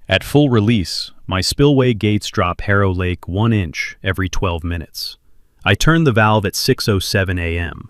At full release, my spillway gates drop Harrow Lake 1 inch every 12 minutes. I turned the valve at 6:07 a.m.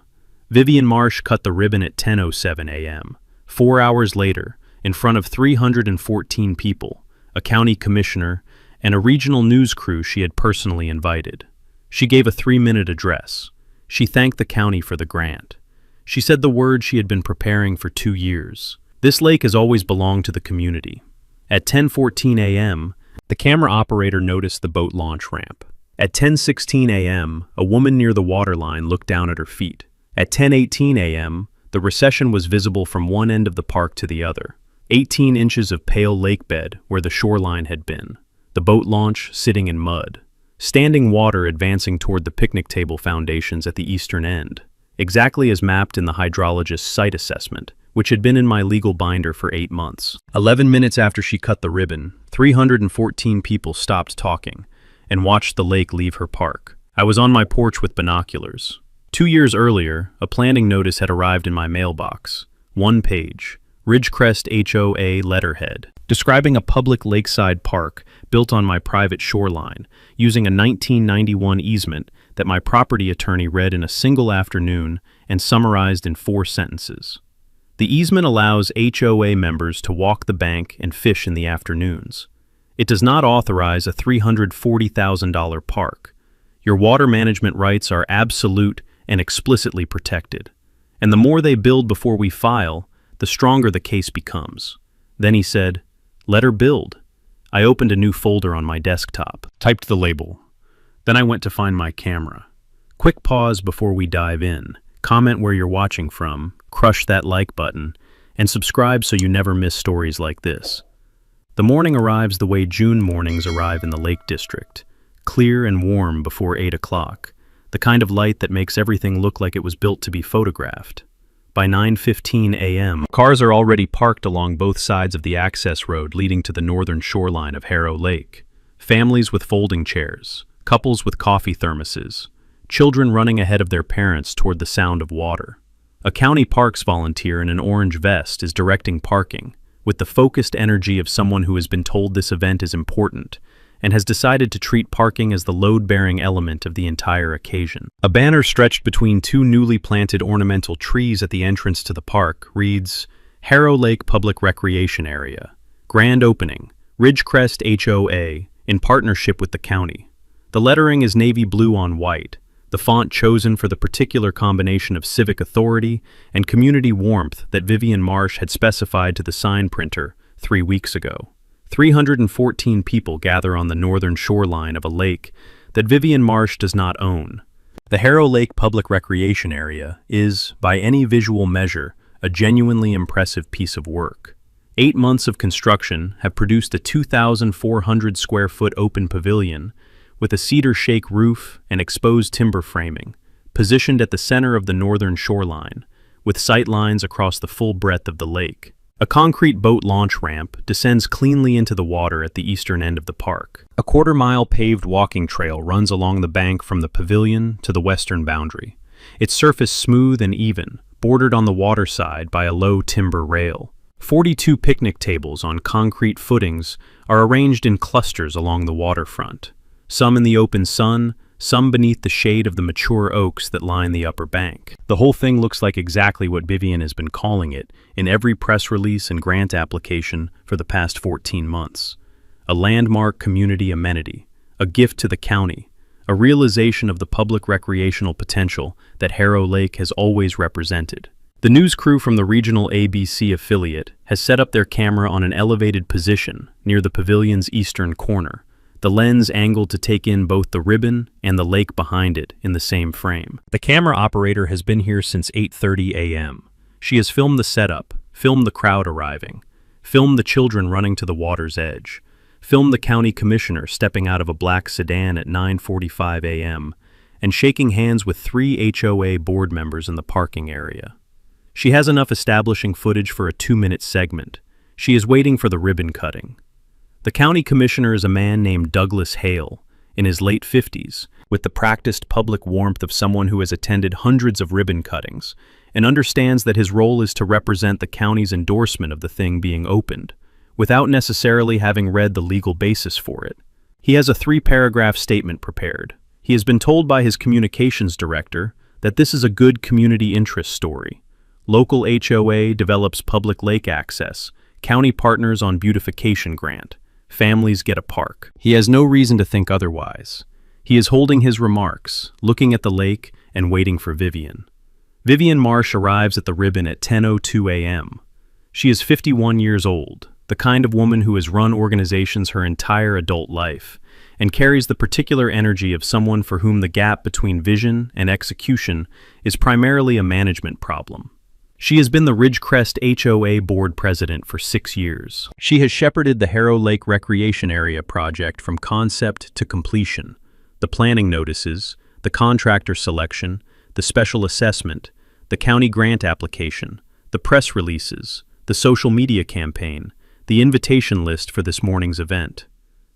Vivian Marsh cut the ribbon at 10:07 a.m. 4 hours later, in front of 314 people, a county commissioner, and a regional news crew she had personally invited. She gave a 3-minute address. She thanked the county for the grant. She said the words she had been preparing for 2 years. This lake has always belonged to the community. At 10:14 a.m., the camera operator noticed the boat launch ramp. At 10:16 a.m., a woman near the waterline looked down at her feet. At 10:18 a.m., the recession was visible from one end of the park to the other. 18 inches of pale lake bed where the shoreline had been. The boat launch sitting in mud. Standing water advancing toward the picnic table foundations at the eastern end, exactly as mapped in the hydrologist's site assessment, which had been in my legal binder for 8 months. 11 minutes after she cut the ribbon, 314 people stopped talking and watched the lake leave her park. I was on my porch with binoculars. 2 years earlier, a planning notice had arrived in my mailbox. 1 page, Ridgecrest HOA letterhead, describing a public lakeside park built on my private shoreline, using a 1991 easement that my property attorney read in a single afternoon and summarized in 4 sentences. The easement allows HOA members to walk the bank and fish in the afternoons. It does not authorize a $340,000 park. Your water management rights are absolute and explicitly protected. And the more they build before we file, the stronger the case becomes. Then he said, "Let her build." I opened a new folder on my desktop, typed the label. Then I went to find my camera. Quick pause before we dive in. Comment where you're watching from, crush that like button, and subscribe so you never miss stories like this. The morning arrives the way June mornings arrive in the Lake District, clear and warm before 8 o'clock, the kind of light that makes everything look like it was built to be photographed. By 9:15 a.m., cars are already parked along both sides of the access road leading to the northern shoreline of Harrow Lake. Families with folding chairs, couples with coffee thermoses, children running ahead of their parents toward the sound of water. A county parks volunteer in an orange vest is directing parking, with the focused energy of someone who has been told this event is important and has decided to treat parking as the load-bearing element of the entire occasion. A banner stretched between 2 newly planted ornamental trees at the entrance to the park reads, "Harrow Lake Public Recreation Area. Grand Opening, Ridgecrest HOA, in partnership with the county." The lettering is navy blue on white, the font chosen for the particular combination of civic authority and community warmth that Vivian Marsh had specified to the sign printer 3 weeks ago. 314 people gather on the northern shoreline of a lake that Vivian Marsh does not own. The Harrow Lake Public Recreation Area is, by any visual measure, a genuinely impressive piece of work. 8 months of construction have produced a 2,400 square foot open pavilion with a cedar shake roof and exposed timber framing, positioned at the center of the northern shoreline, with sight lines across the full breadth of the lake. A concrete boat launch ramp descends cleanly into the water at the eastern end of the park. A quarter-mile paved walking trail runs along the bank from the pavilion to the western boundary, its surface smooth and even, bordered on the water side by a low timber rail. 42 picnic tables on concrete footings are arranged in clusters along the waterfront, some in the open sun, some beneath the shade of the mature oaks that line the upper bank. The whole thing looks like exactly what Vivian has been calling it in every press release and grant application for the past 14 months. A landmark community amenity, a gift to the county, a realization of the public recreational potential that Harrow Lake has always represented. The news crew from the regional ABC affiliate has set up their camera on an elevated position near the pavilion's eastern corner, the lens angled to take in both the ribbon and the lake behind it in the same frame. The camera operator has been here since 8:30 a.m. She has filmed the setup, filmed the crowd arriving, filmed the children running to the water's edge, filmed the county commissioner stepping out of a black sedan at 9:45 a.m., and shaking hands with 3 HOA board members in the parking area. She has enough establishing footage for a 2-minute segment. She is waiting for the ribbon cutting. The county commissioner is a man named Douglas Hale, in his late 50s, with the practiced public warmth of someone who has attended hundreds of ribbon cuttings and understands that his role is to represent the county's endorsement of the thing being opened, without necessarily having read the legal basis for it. He has a 3-paragraph statement prepared. He has been told by his communications director that this is a good community interest story. Local HOA develops public lake access. County partners on beautification grant. Families get a park. He has no reason to think otherwise. He is holding his remarks, looking at the lake, and waiting for Vivian. Vivian Marsh arrives at the Ribbon at 10:02 a.m. She is 51 years old, the kind of woman who has run organizations her entire adult life, and carries the particular energy of someone for whom the gap between vision and execution is primarily a management problem. She has been the Ridgecrest HOA board president for 6 years. She has shepherded the Harrow Lake Recreation Area project from concept to completion, the planning notices, the contractor selection, the special assessment, the county grant application, the press releases, the social media campaign, the invitation list for this morning's event.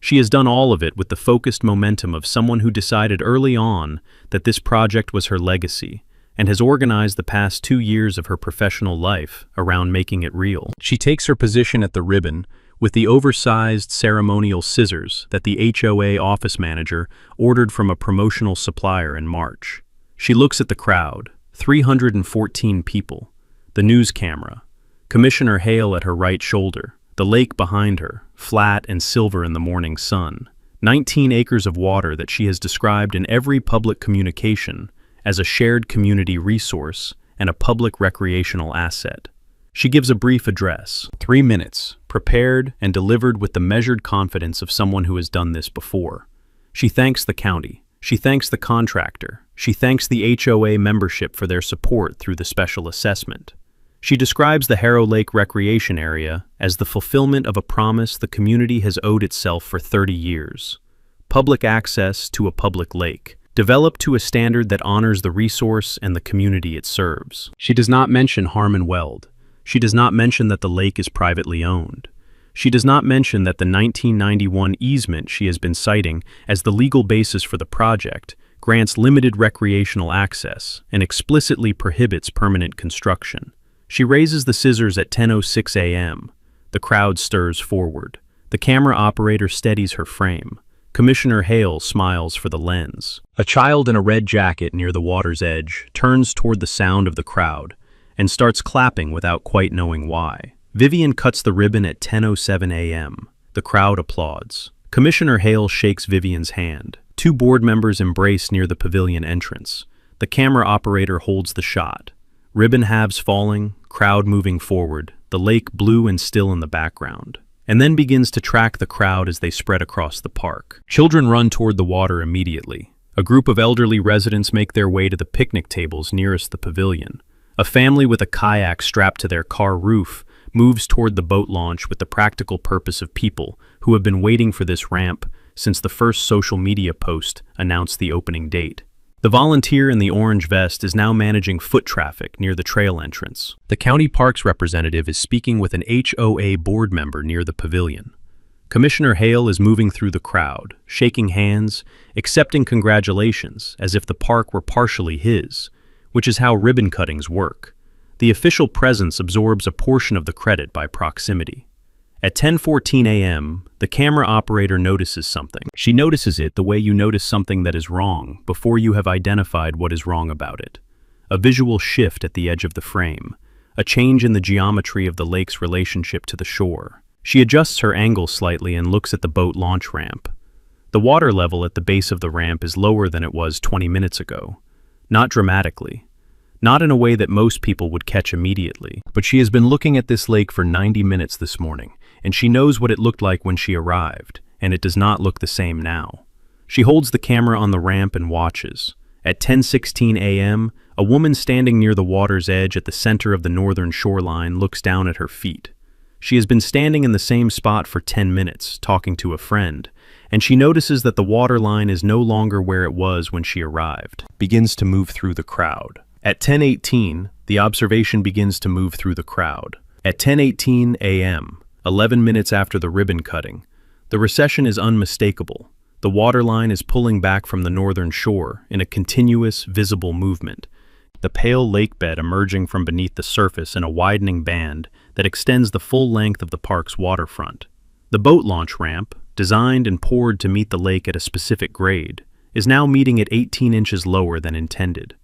She has done all of it with the focused momentum of someone who decided early on that this project was her legacy, and has organized the past 2 years of her professional life around making it real. She takes her position at the Ribbon with the oversized ceremonial scissors that the HOA office manager ordered from a promotional supplier in March. She looks at the crowd, 314 people, the news camera, Commissioner Hale at her right shoulder, the lake behind her, flat and silver in the morning sun, 19 acres of water that she has described in every public communication as a shared community resource and a public recreational asset. She gives a brief address, 3 minutes, prepared and delivered with the measured confidence of someone who has done this before. She thanks the county. She thanks the contractor. She thanks the HOA membership for their support through the special assessment. She describes the Harrow Lake Recreation Area as the fulfillment of a promise the community has owed itself for 30 years. Public access to a public lake, developed to a standard that honors the resource and the community it serves. She does not mention Harmon Weld. She does not mention that the lake is privately owned. She does not mention that the 1991 easement she has been citing as the legal basis for the project grants limited recreational access and explicitly prohibits permanent construction. She raises the scissors at 10:06 a.m. The crowd stirs forward. The camera operator steadies her frame. Commissioner Hale smiles for the lens. A child in a red jacket near the water's edge turns toward the sound of the crowd and starts clapping without quite knowing why. Vivian cuts the ribbon at 10:07 a.m. The crowd applauds. Commissioner Hale shakes Vivian's hand. 2 board members embrace near the pavilion entrance. The camera operator holds the shot. Ribbon halves falling, crowd moving forward, the lake blue and still in the background, and then begins to track the crowd as they spread across the park. Children run toward the water immediately. A group of elderly residents make their way to the picnic tables nearest the pavilion. A family with a kayak strapped to their car roof moves toward the boat launch with the practical purpose of people who have been waiting for this ramp since the first social media post announced the opening date. The volunteer in the orange vest is now managing foot traffic near the trail entrance. The county parks representative is speaking with an HOA board member near the pavilion. Commissioner Hale is moving through the crowd, shaking hands, accepting congratulations as if the park were partially his, which is how ribbon cuttings work. The official presence absorbs a portion of the credit by proximity. At 10:14 a.m., the camera operator notices something. She notices it the way you notice something that is wrong before you have identified what is wrong about it. A visual shift at the edge of the frame, a change in the geometry of the lake's relationship to the shore. She adjusts her angle slightly and looks at the boat launch ramp. The water level at the base of the ramp is lower than it was 20 minutes ago. Not dramatically. Not in a way that most people would catch immediately. But she has been looking at this lake for 90 minutes this morning, and she knows what it looked like when she arrived, and it does not look the same now. She holds the camera on the ramp and watches. At 10:16 a.m., a woman standing near the water's edge at the center of the northern shoreline looks down at her feet. She has been standing in the same spot for 10 minutes, talking to a friend, and she notices that the water line is no longer where it was when she arrived. Begins to move through the crowd. At 10:18, the observation begins to move through the crowd. At 10:18 a.m., 11 minutes after the ribbon cutting, the recession is unmistakable. The water line is pulling back from the northern shore in a continuous, visible movement. the pale lake bed emerging from beneath the surface in a widening band that extends the full length of the park's waterfront. The boat launch ramp, designed and poured to meet the lake at a specific grade, is now meeting at 18 inches lower than intended.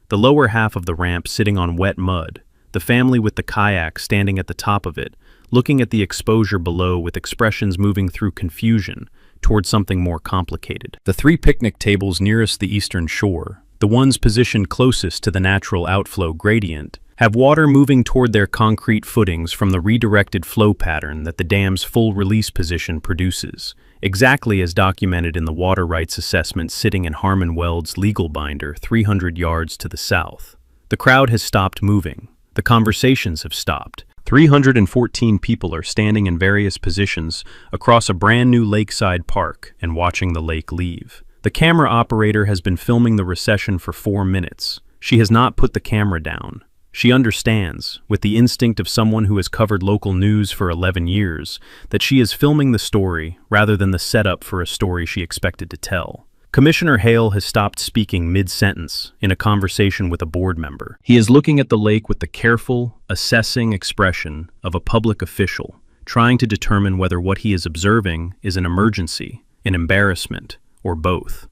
The lower half of the ramp sitting on wet mud, the family with the kayak standing at the top of it, looking at the exposure below with expressions moving through confusion toward something more complicated. The 3 picnic tables nearest the eastern shore, the ones positioned closest to the natural outflow gradient, have water moving toward their concrete footings from the redirected flow pattern that the dam's full release position produces, exactly as documented in the water rights assessment sitting in Harmon Weld's legal binder 300 yards to the south. The crowd has stopped moving. The conversations have stopped. 314 people are standing in various positions across a brand new lakeside park and watching the lake leave. The camera operator has been filming the recession for 4 minutes. She has not put the camera down. She understands, with the instinct of someone who has covered local news for 11 years, that she is filming the story rather than the setup for a story she expected to tell. Commissioner Hale has stopped speaking mid-sentence in a conversation with a board member. He is looking at the lake with the careful, assessing expression of a public official, trying to determine whether what he is observing is an emergency, an embarrassment, or both.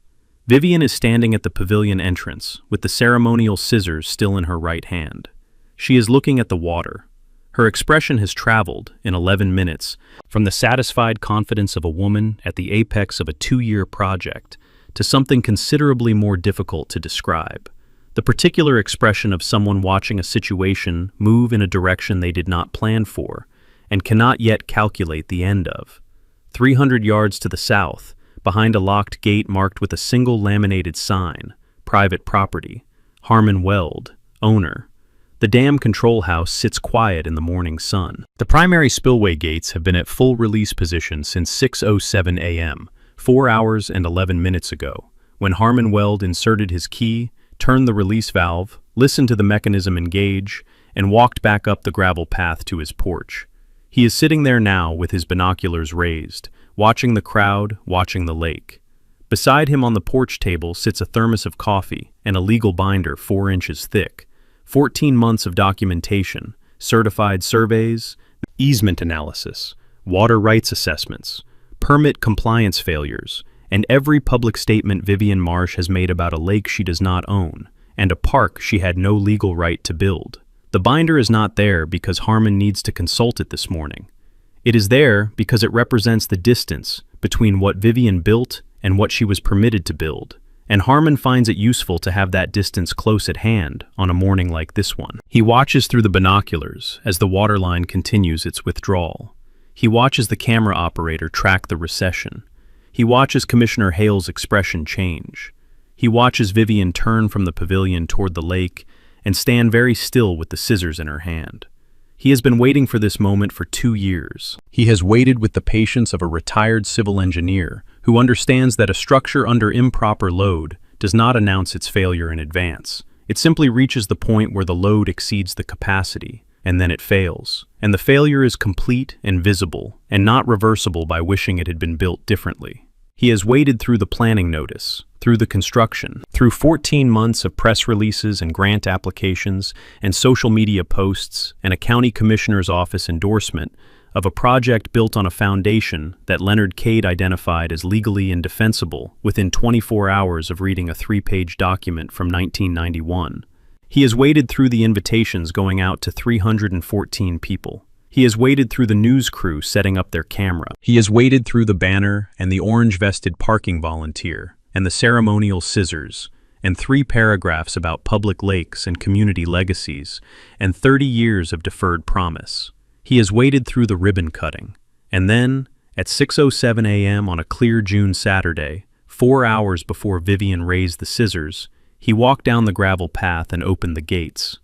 Vivian is standing at the pavilion entrance with the ceremonial scissors still in her right hand. She is looking at the water. Her expression has traveled, in 11 minutes, from the satisfied confidence of a woman at the apex of a 2-year project to something considerably more difficult to describe. The particular expression of someone watching a situation move in a direction they did not plan for and cannot yet calculate the end of. 300 yards to the south, behind a locked gate marked with a single laminated sign, private property, Harmon Weld, owner. The dam control house sits quiet in the morning sun. The primary spillway gates have been at full release position since 6:07 a.m., 4 hours and 11 minutes ago, when Harmon Weld inserted his key, turned the release valve, listened to the mechanism engage, and walked back up the gravel path to his porch. He is sitting there now with his binoculars raised, watching the crowd, watching the lake. Beside him on the porch table sits a thermos of coffee and a legal binder 4 inches thick. 14 months of documentation, certified surveys, easement analysis, water rights assessments, permit compliance failures, and every public statement Vivian Marsh has made about a lake she does not own, and a park she had no legal right to build. The binder is not there because Harmon needs to consult it this morning. It is there because it represents the distance between what Vivian built and what she was permitted to build, and Harmon finds it useful to have that distance close at hand on a morning like this one. He watches through the binoculars as the waterline continues its withdrawal. He watches the camera operator track the recession. He watches Commissioner Hale's expression change. He watches Vivian turn from the pavilion toward the lake and stand very still with the scissors in her hand. He has been waiting for this moment for 2 years. He has waited with the patience of a retired civil engineer who understands that a structure under improper load does not announce its failure in advance. It simply reaches the point where the load exceeds the capacity, and then it fails. And the failure is complete and visible, and not reversible by wishing it had been built differently. He has waited through the planning notice, through the construction, through 14 months of press releases and grant applications and social media posts and a county commissioner's office endorsement of a project built on a foundation that Leonard Cade identified as legally indefensible within 24 hours of reading a 3-page document from 1991. He has waded through the invitations going out to 314 people. He has waded through the news crew setting up their camera. He has waded through the banner and the orange-vested parking volunteer and the ceremonial scissors and 3 paragraphs about public lakes and community legacies and 30 years of deferred promise. He has waded through the ribbon cutting. And then, at 6:07 a.m. on a clear June Saturday, 4 hours before Vivian raised the scissors, he walked down the gravel path and opened the gates.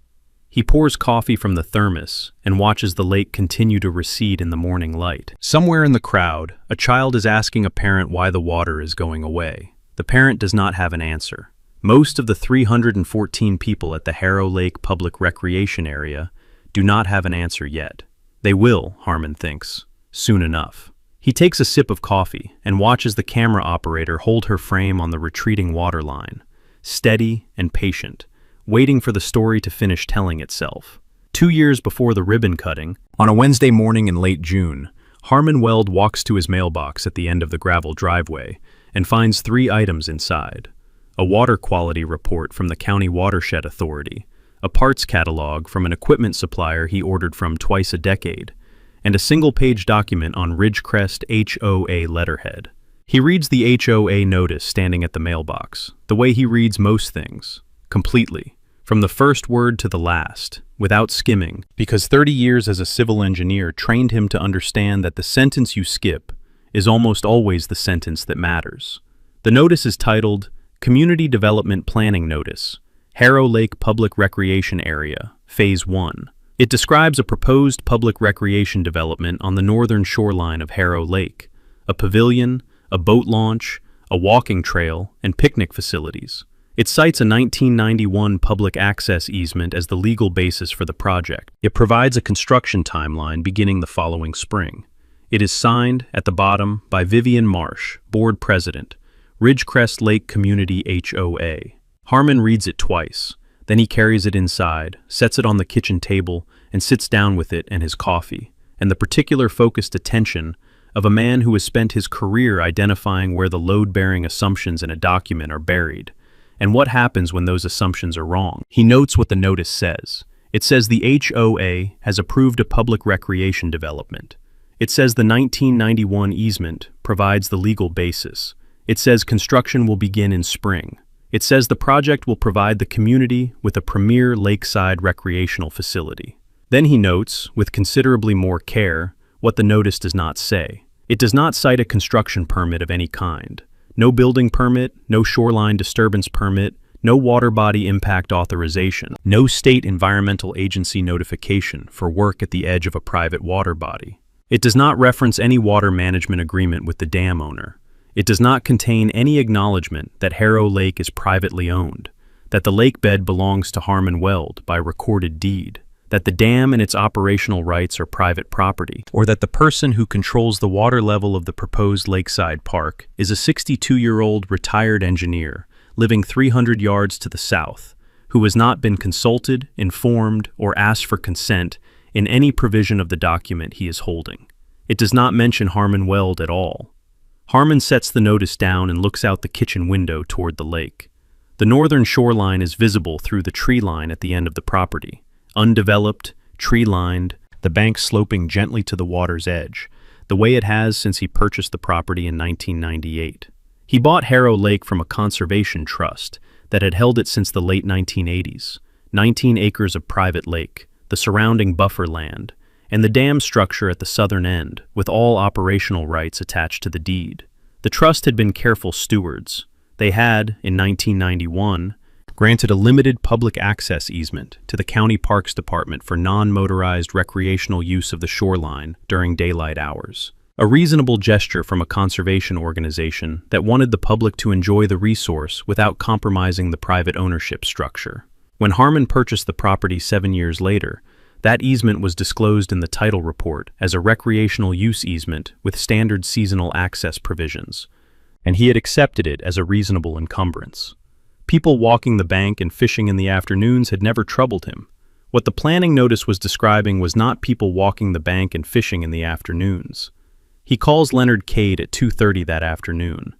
He pours coffee from the thermos and watches the lake continue to recede in the morning light. Somewhere in the crowd, a child is asking a parent why the water is going away. The parent does not have an answer. Most of the 314 people at the Harrow Lake Public Recreation Area do not have an answer yet. They will, Harmon thinks, soon enough. He takes a sip of coffee and watches the camera operator hold her frame on the retreating water line, steady and patient, waiting for the story to finish telling itself. 2 years before the ribbon cutting, on a Wednesday morning in late June, Harmon Weld walks to his mailbox at the end of the gravel driveway and finds 3 items inside: a water quality report from the County Watershed Authority, a parts catalog from an equipment supplier he ordered from twice a decade, and a single-page document on Ridgecrest HOA letterhead. He reads the HOA notice standing at the mailbox, the way he reads most things, completely, from the first word to the last, without skimming, because 30 years as a civil engineer trained him to understand that the sentence you skip is almost always the sentence that matters. The notice is titled, Community Development Planning Notice, Harrow Lake Public Recreation Area, Phase 1. It describes a proposed public recreation development on the northern shoreline of Harrow Lake, a pavilion, a boat launch, a walking trail, and picnic facilities. It cites a 1991 public access easement as the legal basis for the project. It provides a construction timeline beginning the following spring. It is signed, at the bottom, by Vivian Marsh, Board President, Ridgecrest Lake Community HOA. Harmon reads it twice. Then he carries it inside, sets it on the kitchen table, and sits down with it and his coffee, and the particular focused attention of a man who has spent his career identifying where the load-bearing assumptions in a document are buried, and what happens when those assumptions are wrong. He notes what the notice says. It says the HOA has approved a public recreation development. It says the 1991 easement provides the legal basis. It says construction will begin in spring. It says the project will provide the community with a premier lakeside recreational facility. Then he notes, with considerably more care, what the notice does not say. It does not cite a construction permit of any kind. No building permit, no shoreline disturbance permit, no water body impact authorization, no state environmental agency notification for work at the edge of a private water body. It does not reference any water management agreement with the dam owner. It does not contain any acknowledgement that Harrow Lake is privately owned, that the lake bed belongs to Harmon Weld by recorded deed, that the dam and its operational rights are private property, or that the person who controls the water level of the proposed lakeside park is a 62-year-old retired engineer living 300 yards to the south, who has not been consulted, informed, or asked for consent in any provision of the document he is holding. It does not mention Harmon Weld at all. Harmon sets the notice down and looks out the kitchen window toward the lake. The northern shoreline is visible through the tree line at the end of the property. Undeveloped, tree-lined, the bank sloping gently to the water's edge, the way it has since he purchased the property in 1998. He bought Harrow Lake from a conservation trust that had held it since the late 1980s. 19 acres of private lake, the surrounding buffer land, and the dam structure at the southern end, with all operational rights attached to the deed. The trust had been careful stewards. They had, in 1991, granted a limited public access easement to the County Parks Department for non-motorized recreational use of the shoreline during daylight hours. A reasonable gesture from a conservation organization that wanted the public to enjoy the resource without compromising the private ownership structure. When Harmon purchased the property 7 years later, that easement was disclosed in the title report as a recreational use easement with standard seasonal access provisions, and he had accepted it as a reasonable encumbrance. People walking the bank and fishing in the afternoons had never troubled him. What the planning notice was describing was not people walking the bank and fishing in the afternoons. He calls Leonard Cade at 2:30 that afternoon.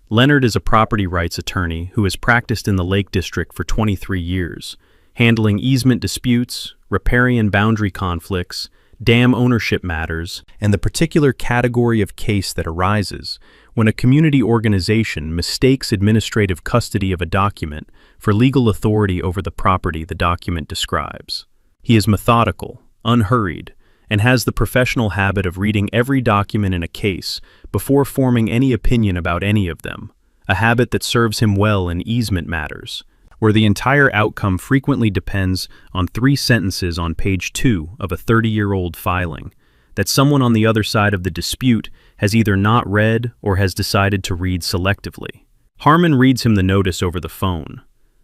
Leonard is a property rights attorney who has practiced in the Lake District for 23 years, handling easement disputes, riparian boundary conflicts, dam ownership matters, and the particular category of case that arises when a community organization mistakes administrative custody of a document for legal authority over the property the document describes. He is methodical, unhurried, and has the professional habit of reading every document in a case before forming any opinion about any of them, a habit that serves him well in easement matters, where the entire outcome frequently depends on 3 sentences on page 2 of a 30-year-old filing that someone on the other side of the dispute has either not read or has decided to read selectively. Harmon reads him the notice over the phone.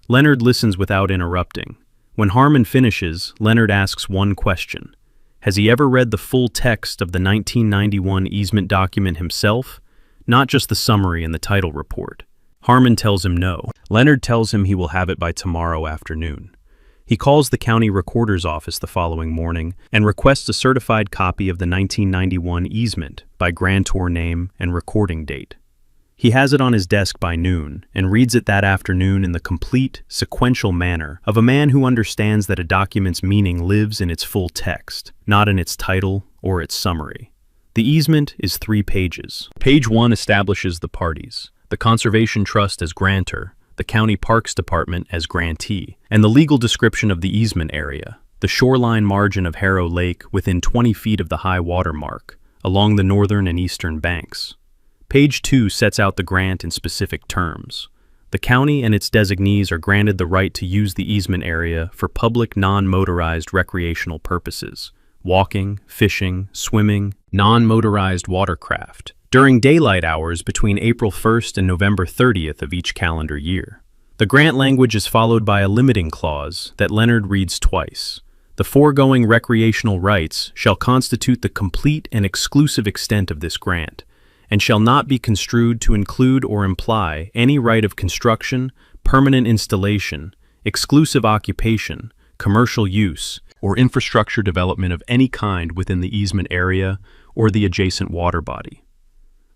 Leonard listens without interrupting. When Harmon finishes, Leonard asks one question. Has he ever read the full text of the 1991 easement document himself? Not just the summary and the title report. Harmon tells him no. Leonard tells him he will have it by tomorrow afternoon. He calls the county recorder's office the following morning and requests a certified copy of the 1991 easement by grantor name and recording date. He has it on his desk by noon and reads it that afternoon in the complete, sequential manner of a man who understands that a document's meaning lives in its full text, not in its title or its summary. The easement is 3 pages. Page 1 establishes the parties, the Conservation Trust as grantor, the County Parks Department as grantee, and the legal description of the easement area, the shoreline margin of Harrow Lake within 20 feet of the high water mark, along the northern and eastern banks. Page 2 sets out the grant in specific terms. The county and its designees are granted the right to use the easement area for public non-motorized recreational purposes, walking, fishing, swimming, non-motorized watercraft, during daylight hours between April 1st and November 30th of each calendar year. The grant language is followed by a limiting clause that Leonard reads twice. The foregoing recreational rights shall constitute the complete and exclusive extent of this grant, and shall not be construed to include or imply any right of construction, permanent installation, exclusive occupation, commercial use, or infrastructure development of any kind within the easement area or the adjacent water body.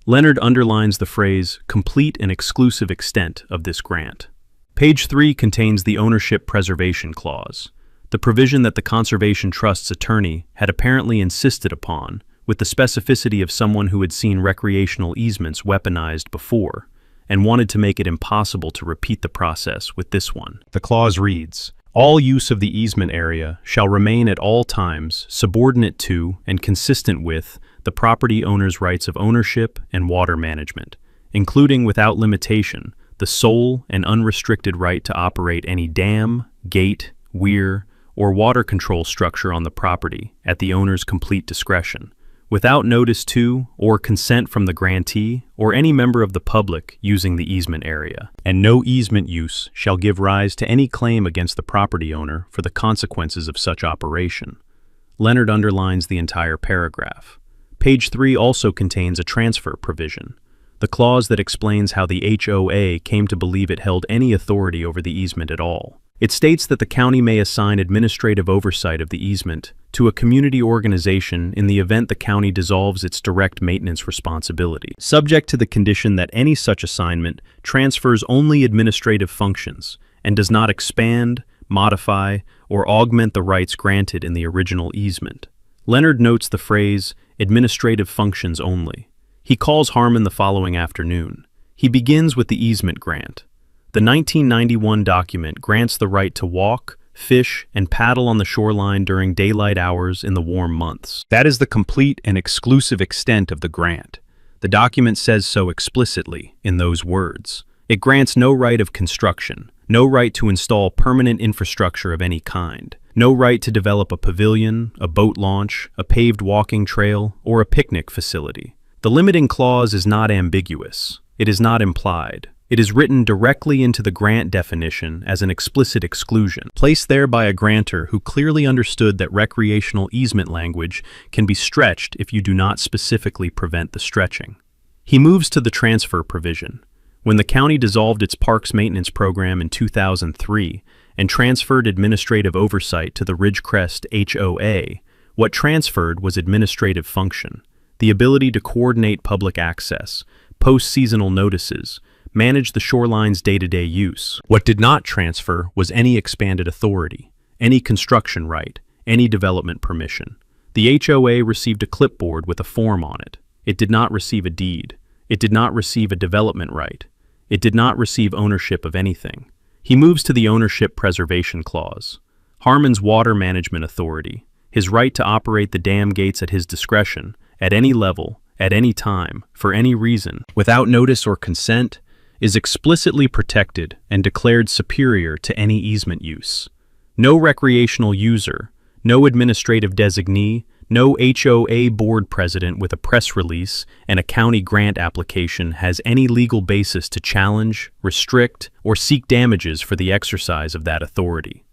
Leonard underlines the phrase, complete and exclusive extent of this grant. Page 3 contains the ownership preservation clause, the provision that the Conservation Trust's attorney had apparently insisted upon, with the specificity of someone who had seen recreational easements weaponized before, and wanted to make it impossible to repeat the process with this one. The clause reads, all use of the easement area shall remain at all times subordinate to and consistent with the property owner's rights of ownership and water management, including without limitation the sole and unrestricted right to operate any dam, gate, weir, or water control structure on the property at the owner's complete discretion, without notice to or consent from the grantee or any member of the public using the easement area, and no easement use shall give rise to any claim against the property owner for the consequences of such operation. Leonard underlines the entire paragraph. Page 3 also contains a transfer provision, the clause that explains how the HOA came to believe it held any authority over the easement at all. It states that the county may assign administrative oversight of the easement to a community organization in the event the county dissolves its direct maintenance responsibility, subject to the condition that any such assignment transfers only administrative functions and does not expand, modify, or augment the rights granted in the original easement. Leonard notes the phrase, administrative functions only. He calls Harmon the following afternoon. He begins with the easement grant. The 1991 document grants the right to walk, fish, and paddle on the shoreline during daylight hours in the warm months. That is the complete and exclusive extent of the grant. The document says so explicitly in those words. It grants no right of construction, no right to install permanent infrastructure of any kind, no right to develop a pavilion, a boat launch, a paved walking trail, or a picnic facility. The limiting clause is not ambiguous. It is not implied. It is written directly into the grant definition as an explicit exclusion, placed there by a grantor who clearly understood that recreational easement language can be stretched if you do not specifically prevent the stretching. He moves to the transfer provision. When the county dissolved its parks maintenance program in 2003 and transferred administrative oversight to the Ridgecrest HOA, what transferred was administrative function, the ability to coordinate public access, post seasonal notices, manage the shoreline's day-to-day use. What did not transfer was any expanded authority, any construction right, any development permission. The HOA received a clipboard with a form on it. It did not receive a deed. It did not receive a development right. It did not receive ownership of anything. He moves to the ownership preservation clause. Harmon's water management authority, his right to operate the dam gates at his discretion, at any level, at any time, for any reason, without notice or consent, is explicitly protected and declared superior to any easement use. No recreational user, no administrative designee, no HOA board president with a press release and a county grant application has any legal basis to challenge, restrict, or seek damages for the exercise of that authority.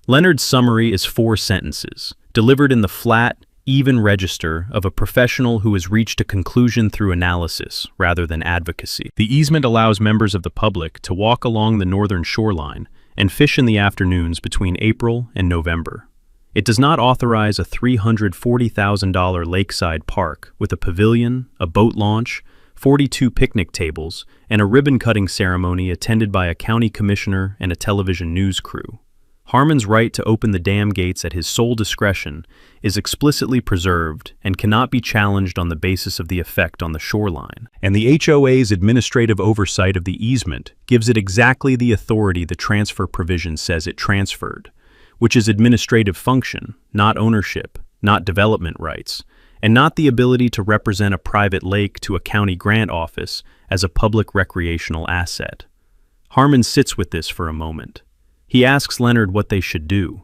Leonard's summary is 4 sentences, delivered in the flat, even register of a professional who has reached a conclusion through analysis rather than advocacy. The easement allows members of the public to walk along the northern shoreline and fish in the afternoons between April and November. It does not authorize a $340,000 lakeside park with a pavilion, a boat launch, 42 picnic tables, and a ribbon-cutting ceremony attended by a county commissioner and a television news crew. Harmon's right to open the dam gates at his sole discretion is explicitly preserved and cannot be challenged on the basis of the effect on the shoreline. And the HOA's administrative oversight of the easement gives it exactly the authority the transfer provision says it transferred, which is administrative function, not ownership, not development rights, and not the ability to represent a private lake to a county grant office as a public recreational asset. Harmon sits with this for a moment. He asks Leonard what they should do,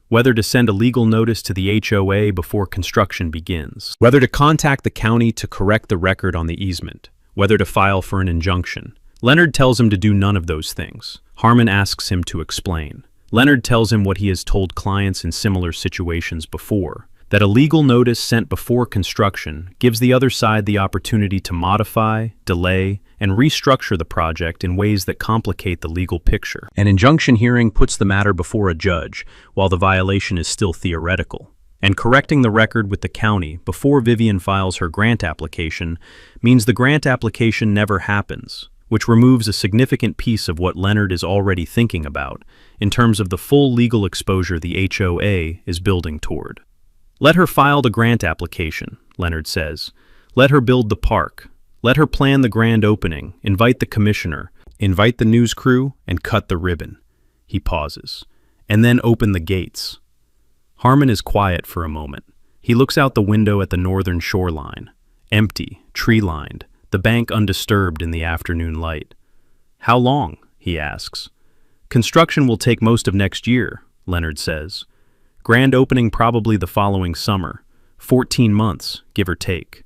whether to send a legal notice to the HOA before construction begins, whether to contact the county to correct the record on the easement, whether to file for an injunction. Leonard tells him to do none of those things. Harmon asks him to explain. Leonard tells him what he has told clients in similar situations before, that a legal notice sent before construction gives the other side the opportunity to modify, delay, and restructure the project in ways that complicate the legal picture. An injunction hearing puts the matter before a judge while the violation is still theoretical. And correcting the record with the county before Vivian files her grant application means the grant application never happens, which removes a significant piece of what Leonard is already thinking about in terms of the full legal exposure the HOA is building toward. Let her file the grant application, Leonard says. Let her build the park. Let her plan the grand opening, invite the commissioner, invite the news crew, and cut the ribbon. He pauses. And then open the gates. Harmon is quiet for a moment. He looks out the window at the northern shoreline. Empty, tree-lined, the bank undisturbed in the afternoon light. How long? He asks. Construction will take most of next year, Leonard says. Grand opening probably the following summer. 14 months, give or take.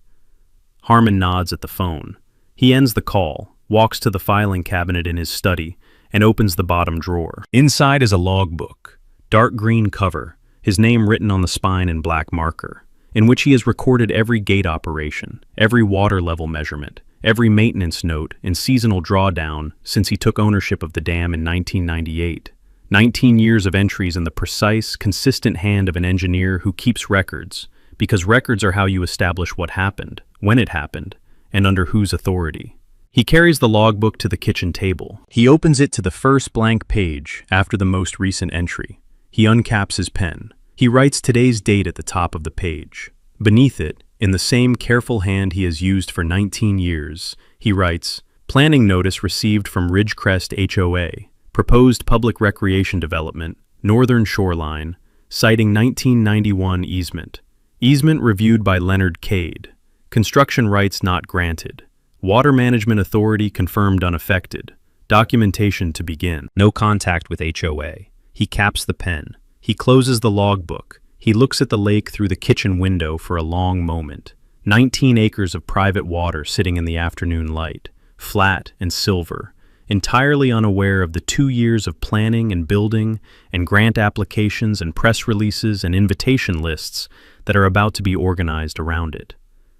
Harmon nods at the phone. He ends the call, walks to the filing cabinet in his study, and opens the bottom drawer. Inside is a logbook, dark green cover, his name written on the spine in black marker, in which he has recorded every gate operation, every water level measurement, every maintenance note and seasonal drawdown since he took ownership of the dam in 1998. 19 years of entries in the precise, consistent hand of an engineer who keeps records, because records are how you establish what happened, when it happened, and under whose authority. He carries the logbook to the kitchen table. He opens it to the first blank page after the most recent entry. He uncaps his pen. He writes today's date at the top of the page. Beneath it, in the same careful hand he has used for 19 years, he writes, Planning notice received from Ridgecrest HOA. Proposed public recreation development, northern shoreline, citing 1991 easement. Easement reviewed by Leonard Cade. Construction rights not granted. Water Management Authority confirmed unaffected. Documentation to begin. No contact with HOA. He caps the pen. He closes the logbook. He looks at the lake through the kitchen window for a long moment. 19 acres of private water sitting in the afternoon light, flat and silver. Entirely unaware of the 2 years of planning and building and grant applications and press releases and invitation lists that are about to be organized around it.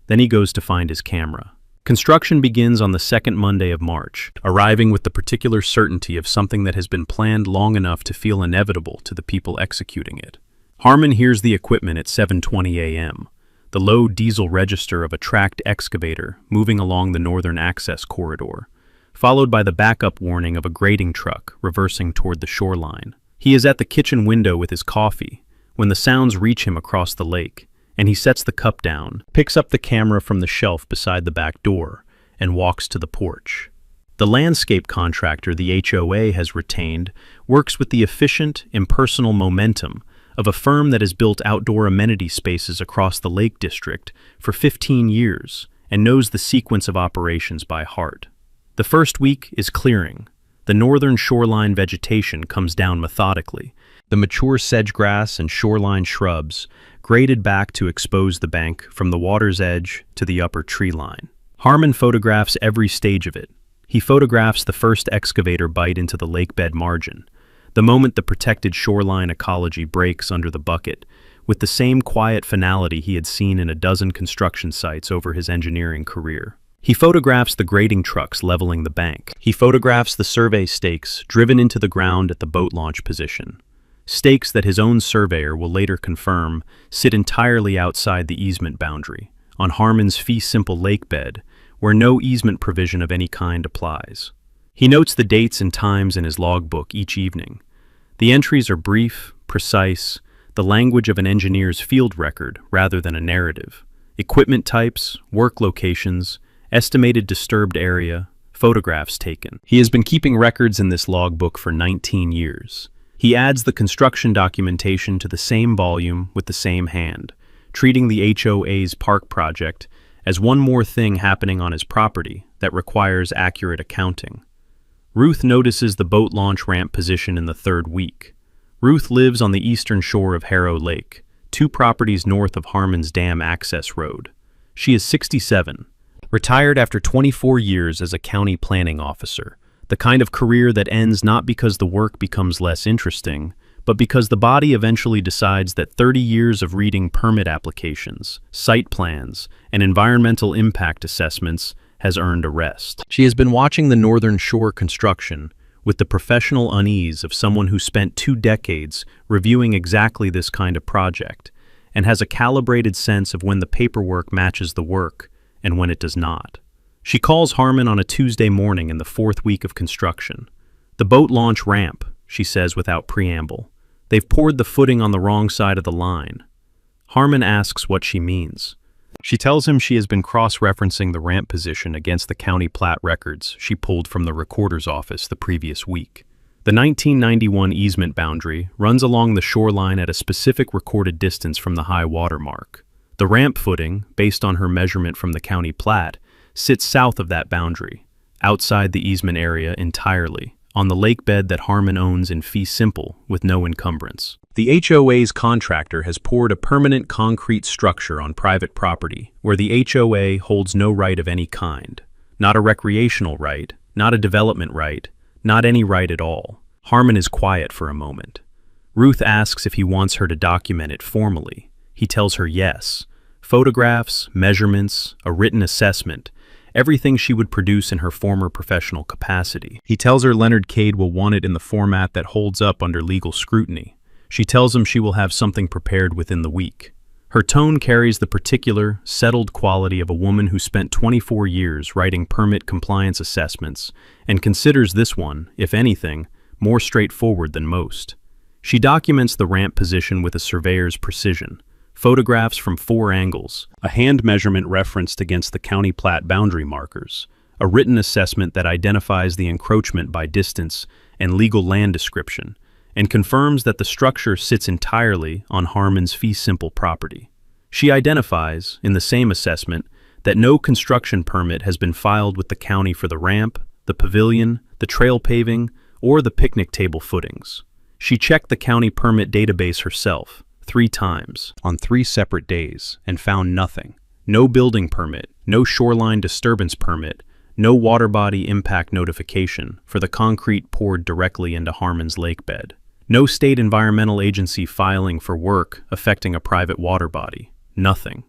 Then he goes to find his camera. Construction begins on the second Monday of March, arriving with the particular certainty of something that has been planned long enough to feel inevitable to the people executing it. Harmon hears the equipment at 7:20 a.m., the low diesel register of a tracked excavator moving along the northern access corridor, followed by the backup warning of a grading truck reversing toward the shoreline. He is at the kitchen window with his coffee when the sounds reach him across the lake, and he sets the cup down, picks up the camera from the shelf beside the back door, and walks to the porch. The landscape contractor the HOA has retained works with the efficient, impersonal momentum of a firm that has built outdoor amenity spaces across the Lake District for 15 years and knows the sequence of operations by heart. The first week is clearing. The northern shoreline vegetation comes down methodically. The mature sedge grass and shoreline shrubs graded back to expose the bank from the water's edge to the upper tree line. Harmon photographs every stage of it. He photographs the first excavator bite into the lakebed margin, the moment the protected shoreline ecology breaks under the bucket, with the same quiet finality he had seen in a dozen construction sites over his engineering career. He photographs the grading trucks leveling the bank. He photographs the survey stakes driven into the ground at the boat launch position. Stakes that his own surveyor will later confirm sit entirely outside the easement boundary, on Harmon's fee simple lake bed, where no easement provision of any kind applies. He notes the dates and times in his logbook each evening. The entries are brief, precise, the language of an engineer's field record rather than a narrative. Equipment types, work locations, estimated disturbed area, photographs taken. He has been keeping records in this logbook for 19 years. He adds the construction documentation to the same volume with the same hand, treating the HOA's park project as one more thing happening on his property that requires accurate accounting. Ruth notices the boat launch ramp position in the third week. Ruth lives on the eastern shore of Harrow Lake, 2 properties north of Harmon's Dam Access Road. She is 67, retired after 24 years as a county planning officer, the kind of career that ends not because the work becomes less interesting, but because the body eventually decides that 30 years of reading permit applications, site plans, and environmental impact assessments has earned a rest. She has been watching the Northern Shore construction with the professional unease of someone who spent 2 decades reviewing exactly this kind of project, and has a calibrated sense of when the paperwork matches the work and when it does not. She calls Harmon on a Tuesday morning in the 4th week of construction. "The boat launch ramp," she says without preamble. "They've poured the footing on the wrong side of the line." Harmon asks what she means. She tells him she has been cross-referencing the ramp position against the county plat records she pulled from the recorder's office the previous week. The 1991 easement boundary runs along the shoreline at a specific recorded distance from the high water mark. The ramp footing, based on her measurement from the county plat, sits south of that boundary, outside the easement area entirely, on the lake bed that Harmon owns in fee simple with no encumbrance. The HOA's contractor has poured a permanent concrete structure on private property where the HOA holds no right of any kind. Not a recreational right, not a development right, not any right at all. Harmon is quiet for a moment. Ruth asks if he wants her to document it formally. He tells her yes. Photographs, measurements, a written assessment, everything she would produce in her former professional capacity. He tells her Leonard Cade will want it in the format that holds up under legal scrutiny. She tells him she will have something prepared within the week. Her tone carries the particular, settled quality of a woman who spent 24 years writing permit compliance assessments and considers this one, if anything, more straightforward than most. She documents the ramp position with a surveyor's precision. Photographs from 4 angles, a hand measurement referenced against the county plat boundary markers, a written assessment that identifies the encroachment by distance and legal land description, and confirms that the structure sits entirely on Harmon's fee simple property. She identifies, in the same assessment, that no construction permit has been filed with the county for the ramp, the pavilion, the trail paving, or the picnic table footings. She checked the county permit database herself, 3 times, on 3 separate days, and found nothing. No building permit, no shoreline disturbance permit, no water body impact notification for the concrete poured directly into Harmon's lake bed. No state environmental agency filing for work affecting a private water body. Nothing.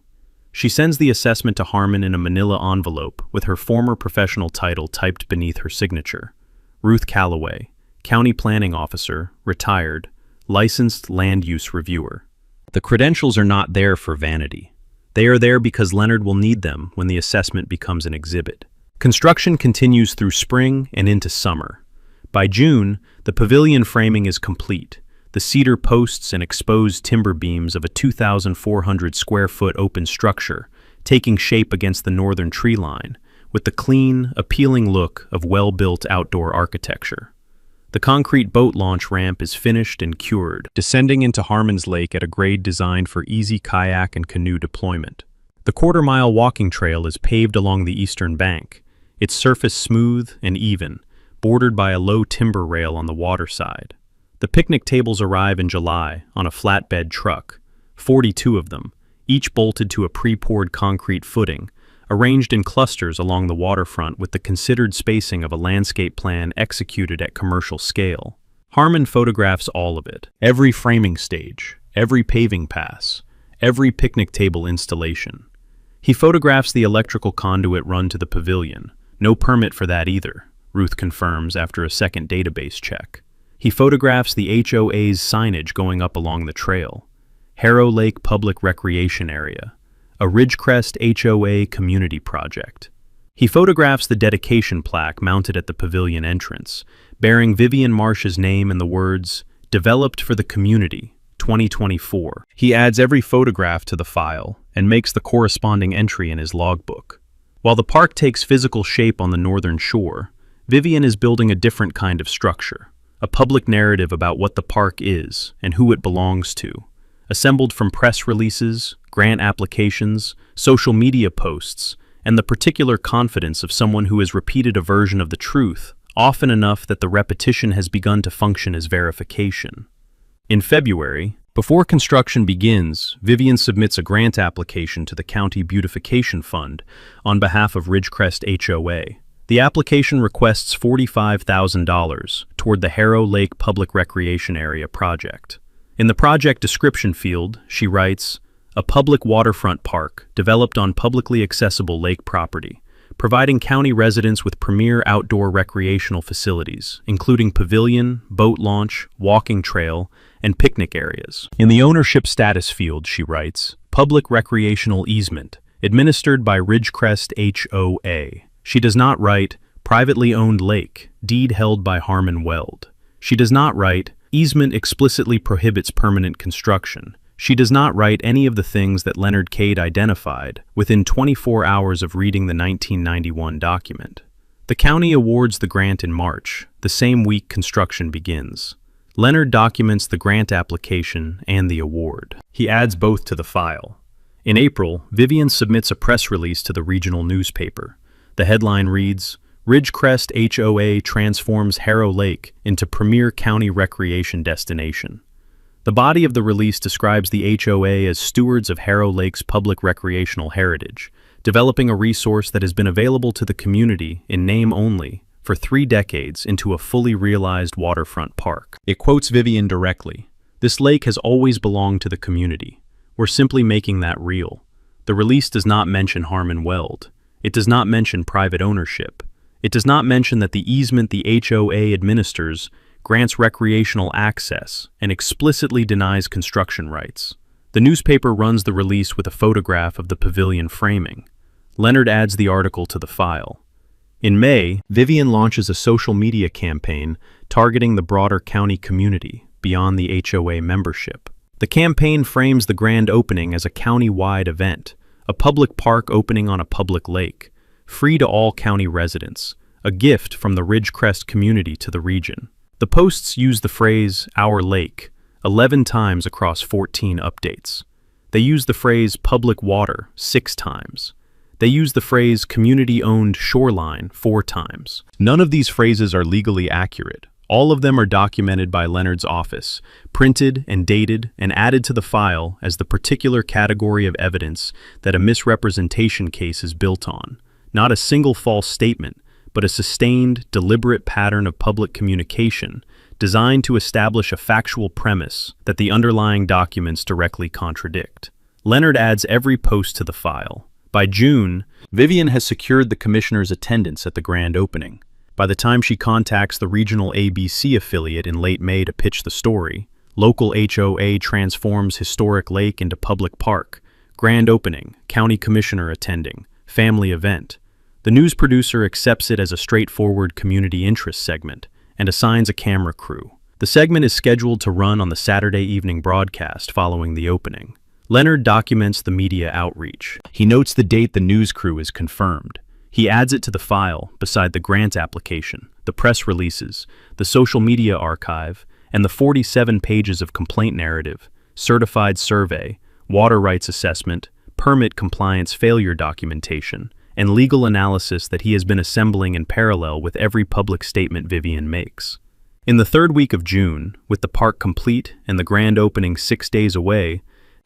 She sends the assessment to Harmon in a manila envelope with her former professional title typed beneath her signature. Ruth Calloway, County Planning Officer, retired, licensed land use reviewer. The credentials are not there for vanity. They are there because Leonard will need them when the assessment becomes an exhibit. Construction continues through spring and into summer. By June, the pavilion framing is complete. The cedar posts and exposed timber beams of a 2,400 square foot open structure taking shape against the northern tree line, with the clean, appealing look of well-built outdoor architecture. The concrete boat launch ramp is finished and cured, descending into Harmon's Lake at a grade designed for easy kayak and canoe deployment. The quarter-mile walking trail is paved along the eastern bank, its surface smooth and even, bordered by a low timber rail on the water side. The picnic tables arrive in July on a flatbed truck, 42 of them, each bolted to a pre-poured concrete footing, arranged in clusters along the waterfront with the considered spacing of a landscape plan executed at commercial scale. Harmon photographs all of it, every framing stage, every paving pass, every picnic table installation. He photographs the electrical conduit run to the pavilion. No permit for that either, Ruth confirms after a second database check. He photographs the HOA's signage going up along the trail. Harrow Lake Public Recreation Area, a Ridgecrest HOA community project. He photographs the dedication plaque mounted at the pavilion entrance, bearing Vivian Marsh's name and the words, "Developed for the Community, 2024. He adds every photograph to the file and makes the corresponding entry in his logbook. While the park takes physical shape on the northern shore, Vivian is building a different kind of structure, a public narrative about what the park is and who it belongs to, assembled from press releases, grant applications, social media posts, and the particular confidence of someone who has repeated a version of the truth, often enough that the repetition has begun to function as verification. In February, before construction begins, Vivian submits a grant application to the County Beautification Fund on behalf of Ridgecrest HOA. The application requests $45,000 toward the Harrow Lake Public Recreation Area project. In the project description field, she writes, "A public waterfront park developed on publicly accessible lake property, providing county residents with premier outdoor recreational facilities, including pavilion, boat launch, walking trail, and picnic areas." In the ownership status field, she writes, "Public recreational easement, administered by Ridgecrest HOA." She does not write, "Privately owned lake, deed held by Harmon Weld." She does not write, "Easement explicitly prohibits permanent construction." She does not write any of the things that Leonard Cade identified within 24 hours of reading the 1991 document. The county awards the grant in March, the same week construction begins. Leonard documents the grant application and the award. He adds both to the file. In April, Vivian submits a press release to the regional newspaper. The headline reads, "Ridgecrest HOA transforms Harrow Lake into premier county recreation destination." The body of the release describes the HOA as stewards of Harrow Lake's public recreational heritage, developing a resource that has been available to the community in name only for 3 decades into a fully realized waterfront park. It quotes Vivian directly, "This lake has always belonged to the community. We're simply making that real." The release does not mention Harmon Weld. It does not mention private ownership. It does not mention that the easement the HOA administers grants recreational access and explicitly denies construction rights. The newspaper runs the release with a photograph of the pavilion framing. Leonard adds the article to the file. In May, Vivian launches a social media campaign targeting the broader county community beyond the HOA membership. The campaign frames the grand opening as a county-wide event, a public park opening on a public lake, free to all county residents, a gift from the Ridgecrest community to the region. The posts use the phrase, "Our Lake," 11 times across 14 updates. They use the phrase "public water" 6 times. They use the phrase "community-owned shoreline" 4 times. None of these phrases are legally accurate. All of them are documented by Leonard's office, printed and dated and added to the file as the particular category of evidence that a misrepresentation case is built on. Not a single false statement, but a sustained, deliberate pattern of public communication designed to establish a factual premise that the underlying documents directly contradict. Leonard adds every post to the file. By June, Vivian has secured the commissioner's attendance at the grand opening. By the time she contacts the regional ABC affiliate in late May to pitch the story, local HOA transforms historic lake into public park, grand opening, county commissioner attending, family event. The news producer accepts it as a straightforward community interest segment and assigns a camera crew. The segment is scheduled to run on the Saturday evening broadcast following the opening. Leonard documents the media outreach. He notes the date the news crew is confirmed. He adds it to the file beside the grant application, the press releases, the social media archive, and the 47 pages of complaint narrative, certified survey, water rights assessment, permit compliance failure documentation, and legal analysis that he has been assembling in parallel with every public statement Vivian makes. In the 3rd week of June, with the park complete and the grand opening 6 days away,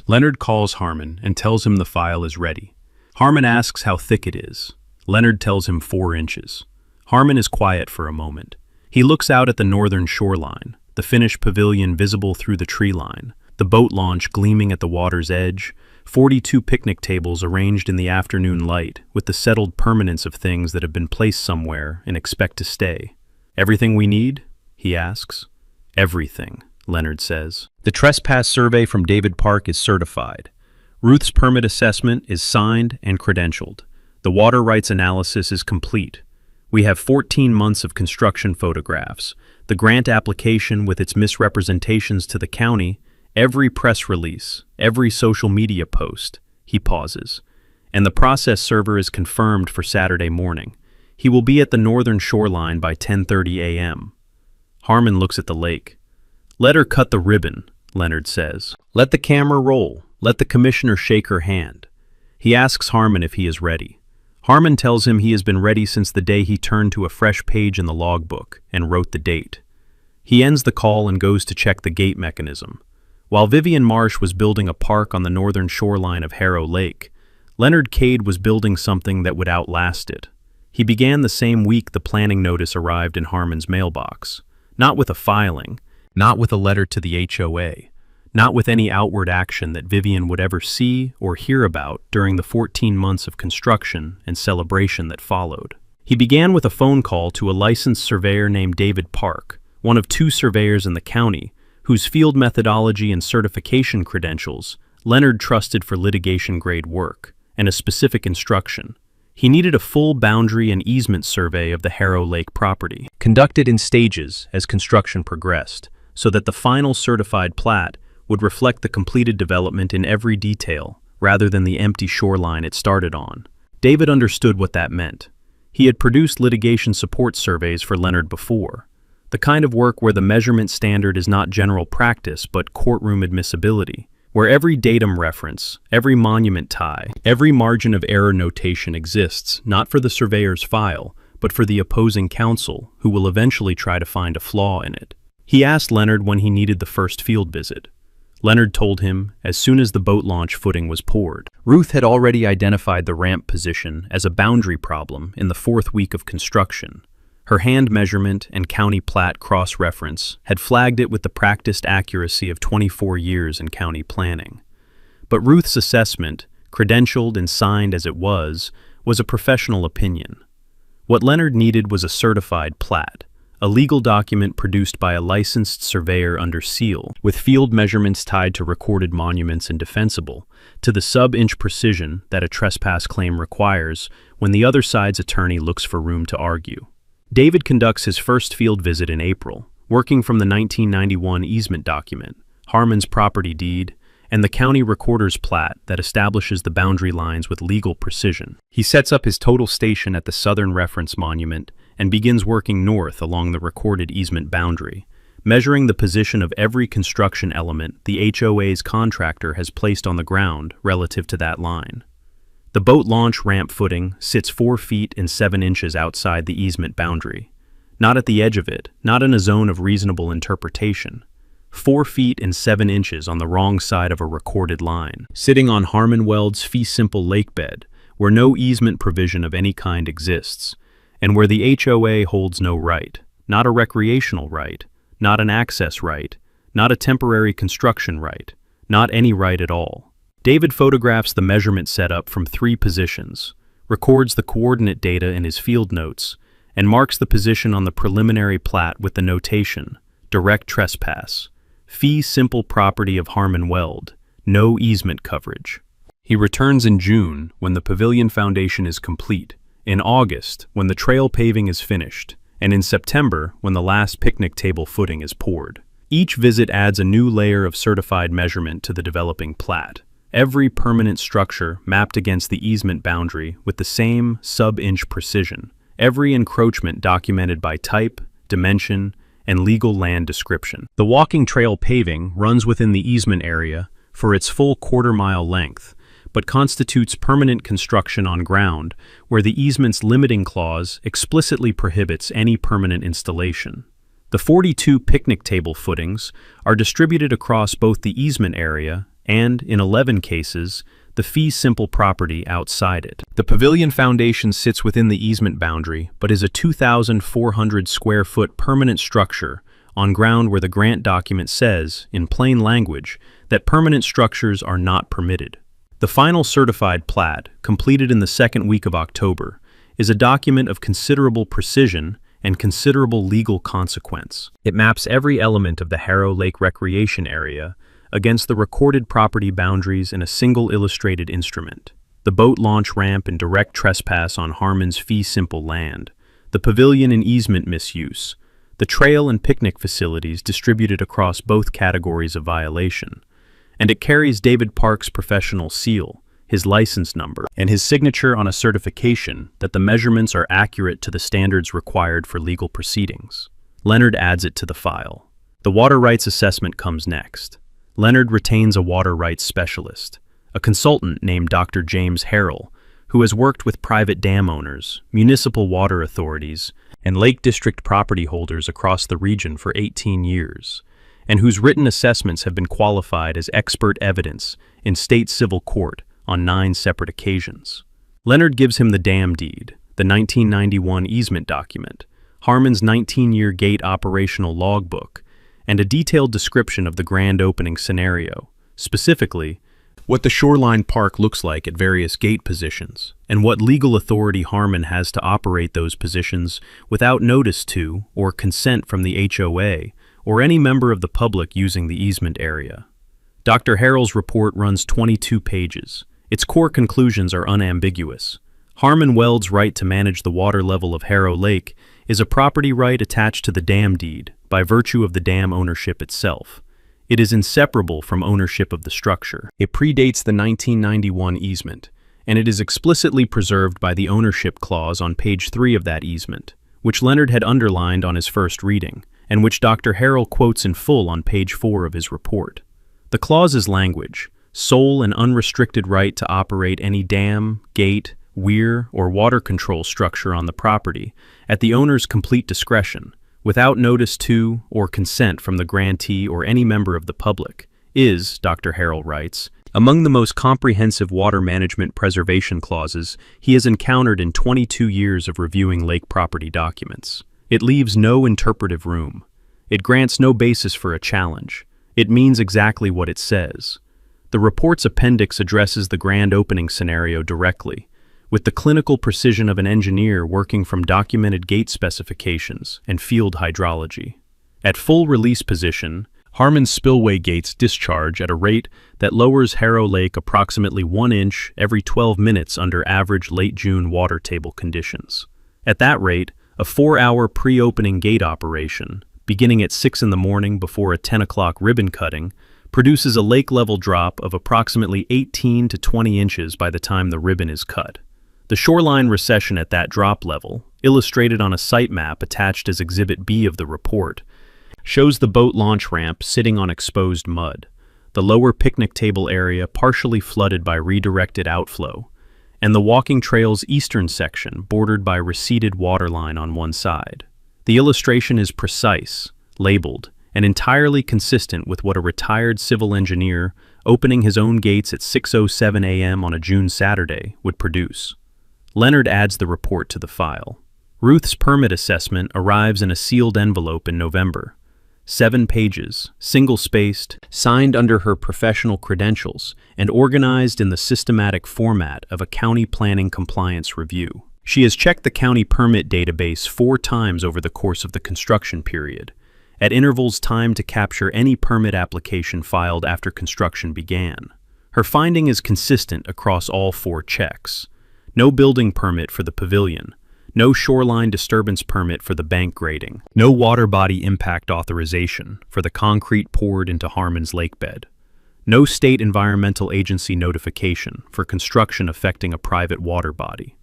Leonard calls Harmon and tells him the file is ready. Harmon asks how thick it is. Leonard tells him 4 inches. Harmon is quiet for a moment. He looks out at the northern shoreline, the finished pavilion visible through the tree line, the boat launch gleaming at the water's edge, 42 picnic tables arranged in the afternoon light with the settled permanence of things that have been placed somewhere and expect to stay. Everything we need? He asks. Everything, Leonard says. The trespass survey from David Park is certified. Ruth's permit assessment is signed and credentialed. The water rights analysis is complete. We have 14 months of construction photographs, the grant application with its misrepresentations to the county, every press release, every social media post. He pauses. And the process server is confirmed for Saturday morning. He will be at the northern shoreline by 10:30 a.m. Harmon looks at the lake. Let her cut the ribbon, Leonard says. Let the camera roll. Let the commissioner shake her hand. He asks Harmon if he is ready. Harmon tells him he has been ready since the day he turned to a fresh page in the logbook and wrote the date. He ends the call and goes to check the gate mechanism. While Vivian Marsh was building a park on the northern shoreline of Harrow Lake, Leonard Cade was building something that would outlast it. He began the same week the planning notice arrived in Harmon's mailbox. Not with a filing, not with a letter to the HOA, not with any outward action that Vivian would ever see or hear about during the 14 months of construction and celebration that followed. He began with a phone call to a licensed surveyor named David Park, one of 2 surveyors in the county, whose field methodology and certification credentials Leonard trusted for litigation-grade work, and a specific instruction. He needed a full boundary and easement survey of the Harrow Lake property, conducted in stages as construction progressed, so that the final certified plat would reflect the completed development in every detail, rather than the empty shoreline it started on. David understood what that meant. He had produced litigation support surveys for Leonard before, the kind of work where the measurement standard is not general practice but courtroom admissibility, where every datum reference, every monument tie, every margin of error notation exists not for the surveyor's file, but for the opposing counsel, who will eventually try to find a flaw in it. He asked Leonard when he needed the first field visit. Leonard told him as soon as the boat launch footing was poured. Ruth had already identified the ramp position as a boundary problem in the 4th week of construction. Her hand measurement and county plat cross-reference had flagged it with the practiced accuracy of 24 years in county planning. But Ruth's assessment, credentialed and signed as it was a professional opinion. What Leonard needed was a certified plat, a legal document produced by a licensed surveyor under seal, with field measurements tied to recorded monuments and defensible, to the sub-inch precision that a trespass claim requires when the other side's attorney looks for room to argue. David conducts his first field visit in April, working from the 1991 easement document, Harmon's property deed, and the county recorder's plat that establishes the boundary lines with legal precision. He sets up his total station at the Southern Reference Monument and begins working north along the recorded easement boundary, measuring the position of every construction element the HOA's contractor has placed on the ground relative to that line. The boat launch ramp footing sits 4 feet and 7 inches outside the easement boundary, not at the edge of it, not in a zone of reasonable interpretation. 4 feet and 7 inches on the wrong side of a recorded line, sitting on Harmon Weld's fee simple lake bed, where no easement provision of any kind exists, and where the HOA holds no right, not a recreational right, not an access right, not a temporary construction right, not any right at all. David photographs the measurement setup from 3 positions, records the coordinate data in his field notes, and marks the position on the preliminary plat with the notation, direct trespass, fee simple property of Harmon Weld, no easement coverage. He returns in June when the pavilion foundation is complete, in August when the trail paving is finished, and in September when the last picnic table footing is poured. Each visit adds a new layer of certified measurement to the developing plat. Every permanent structure mapped against the easement boundary with the same sub-inch precision, every encroachment documented by type, dimension, and legal land description. The walking trail paving runs within the easement area for its full quarter-mile length, but constitutes permanent construction on ground where the easement's limiting clause explicitly prohibits any permanent installation. The 42 picnic table footings are distributed across both the easement area and, in 11 cases, the fee simple property outside it. The pavilion foundation sits within the easement boundary, but is a 2,400 square foot permanent structure on ground where the grant document says, in plain language, that permanent structures are not permitted. The final certified plat, completed in the second week of October, is a document of considerable precision and considerable legal consequence. It maps every element of the Harrow Lake Recreation Area against the recorded property boundaries in a single illustrated instrument. The boat launch ramp and direct trespass on Harmon's fee simple land, the pavilion and easement misuse, the trail and picnic facilities distributed across both categories of violation, and it carries David Park's professional seal, his license number, and his signature on a certification that the measurements are accurate to the standards required for legal proceedings. Leonard adds it to the file. The water rights assessment comes next. Leonard retains a water rights specialist, a consultant named Dr. James Harrell, who has worked with private dam owners, municipal water authorities, and Lake District property holders across the region for 18 years, and whose written assessments have been qualified as expert evidence in state civil court on 9 separate occasions. Leonard gives him the dam deed, the 1991 easement document, Harmon's 19-year gate operational logbook, and a detailed description of the grand opening scenario, specifically what the shoreline park looks like at various gate positions, and what legal authority Harmon has to operate those positions without notice to or consent from the HOA or any member of the public using the easement area. Dr. Harrell's report runs 22 pages. Its core conclusions are unambiguous. Harmon Weld's right to manage the water level of Harrow Lake is a property right attached to the dam deed by virtue of the dam ownership itself. It is inseparable from ownership of the structure. It predates the 1991 easement, and it is explicitly preserved by the ownership clause on page 3 of that easement, which Leonard had underlined on his first reading, and which Dr. Harrell quotes in full on page 4 of his report. The clause's language, sole and unrestricted right to operate any dam, gate, weir, or water control structure on the property at the owner's complete discretion, without notice to or consent from the grantee or any member of the public, is, Dr. Harrell writes, among the most comprehensive water management preservation clauses he has encountered in 22 years of reviewing lake property documents. It leaves no interpretive room. It grants no basis for a challenge. It means exactly what it says. The report's appendix addresses the grand opening scenario directly, with the clinical precision of an engineer working from documented gate specifications and field hydrology. At full release position, Harmon's spillway gates discharge at a rate that lowers Harrow Lake approximately 1 inch every 12 minutes under average late June water table conditions. At that rate, a 4-hour pre-opening gate operation, beginning at 6 in the morning before a 10 o'clock ribbon cutting, produces a lake level drop of approximately 18 to 20 inches by the time the ribbon is cut. The shoreline recession at that drop level, illustrated on a site map attached as Exhibit B of the report, shows the boat launch ramp sitting on exposed mud, the lower picnic table area partially flooded by redirected outflow, and the walking trail's eastern section bordered by receded waterline on one side. The illustration is precise, labeled, and entirely consistent with what a retired civil engineer opening his own gates at 6:07 a.m. on a June Saturday would produce. Leonard adds the report to the file. Ruth's permit assessment arrives in a sealed envelope in November. 7 pages, single-spaced, signed under her professional credentials, and organized in the systematic format of a county planning compliance review. She has checked the county permit database 4 times over the course of the construction period, at intervals timed to capture any permit application filed after construction began. Her finding is consistent across all 4 checks. No building permit for the pavilion, no shoreline disturbance permit for the bank grading, no water body impact authorization for the concrete poured into Harmon's lakebed, no state environmental agency notification for construction affecting a private water body,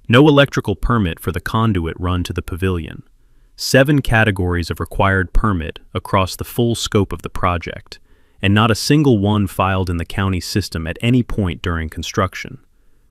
no electrical permit for the conduit run to the pavilion, 7 categories of required permit across the full scope of the project, and not a single one filed in the county system at any point during construction.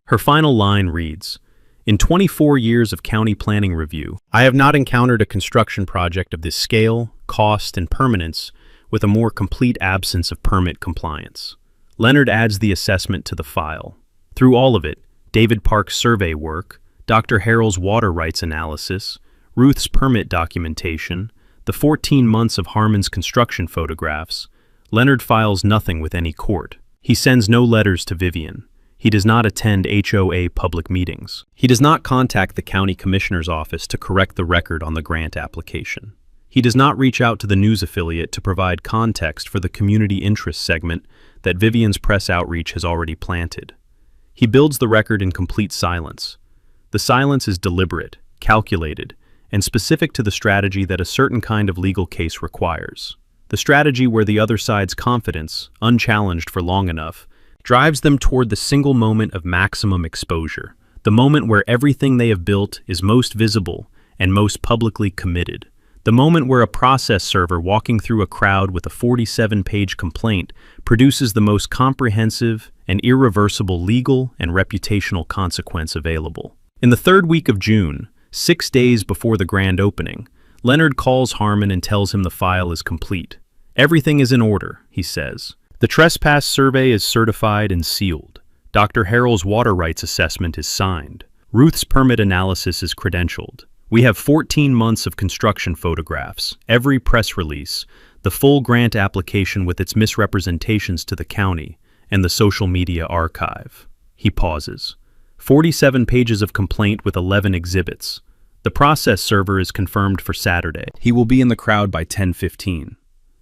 Her final line reads, "In 24 years of county planning review, I have not encountered a construction project of this scale, cost, and permanence with a more complete absence of permit compliance." Leonard adds the assessment to the file. Through all of it, David Park's survey work, Dr. Harrell's water rights analysis, Ruth's permit documentation, the 14 months of Harmon's construction photographs, Leonard files nothing with any court. He sends no letters to Vivian. He does not attend HOA public meetings. He does not contact the county commissioner's office to correct the record on the grant application. He does not reach out to the news affiliate to provide context for the community interest segment that Vivian's press outreach has already planted. He builds the record in complete silence. The silence is deliberate, calculated, and specific to the strategy that a certain kind of legal case requires. The strategy where the other side's confidence, unchallenged for long enough, drives them toward the single moment of maximum exposure, the moment where everything they have built is most visible and most publicly committed, the moment where a process server walking through a crowd with a 47-page complaint produces the most comprehensive and irreversible legal and reputational consequence available. In the third week of June, 6 days before the grand opening, Leonard calls Harmon and tells him the file is complete. Everything is in order, he says. The trespass survey is certified and sealed. Dr. Harrell's water rights assessment is signed. Ruth's permit analysis is credentialed. We have 14 months of construction photographs, every press release, the full grant application with its misrepresentations to the county, and the social media archive. He pauses. 47 pages of complaint with 11 exhibits. The process server is confirmed for Saturday. He will be in the crowd by 10:15.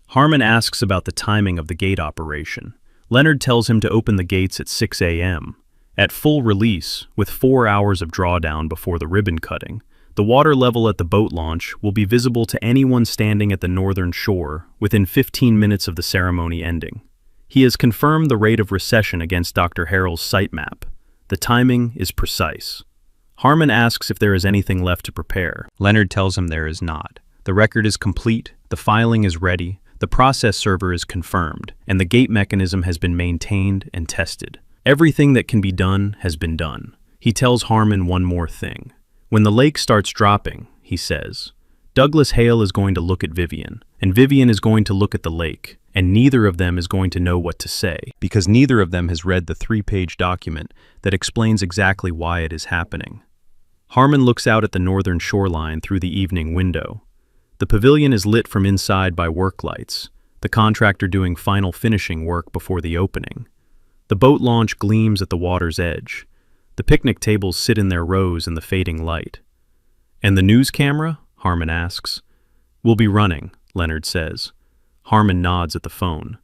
Harmon asks about the timing of the gate operation. Leonard tells him to open the gates at 6 a.m. At full release, with 4 hours of drawdown before the ribbon cutting, the water level at the boat launch will be visible to anyone standing at the northern shore within 15 minutes of the ceremony ending. He has confirmed the rate of recession against Dr. Harrell's site map. The timing is precise. Harmon asks if there is anything left to prepare. Leonard tells him there is not. The record is complete, the filing is ready, the process server is confirmed, and the gate mechanism has been maintained and tested. Everything that can be done has been done. He tells Harmon one more thing. When the lake starts dropping, he says, Douglas Hale is going to look at Vivian, and Vivian is going to look at the lake, and neither of them is going to know what to say, because neither of them has read the 3-page document that explains exactly why it is happening. Harmon looks out at the northern shoreline through the evening window. The pavilion is lit from inside by work lights, the contractor doing final finishing work before the opening. The boat launch gleams at the water's edge. The picnic tables sit in their rows in the fading light. And the news camera? Harmon asks. We'll be running, Leonard says. Harmon nods at the phone.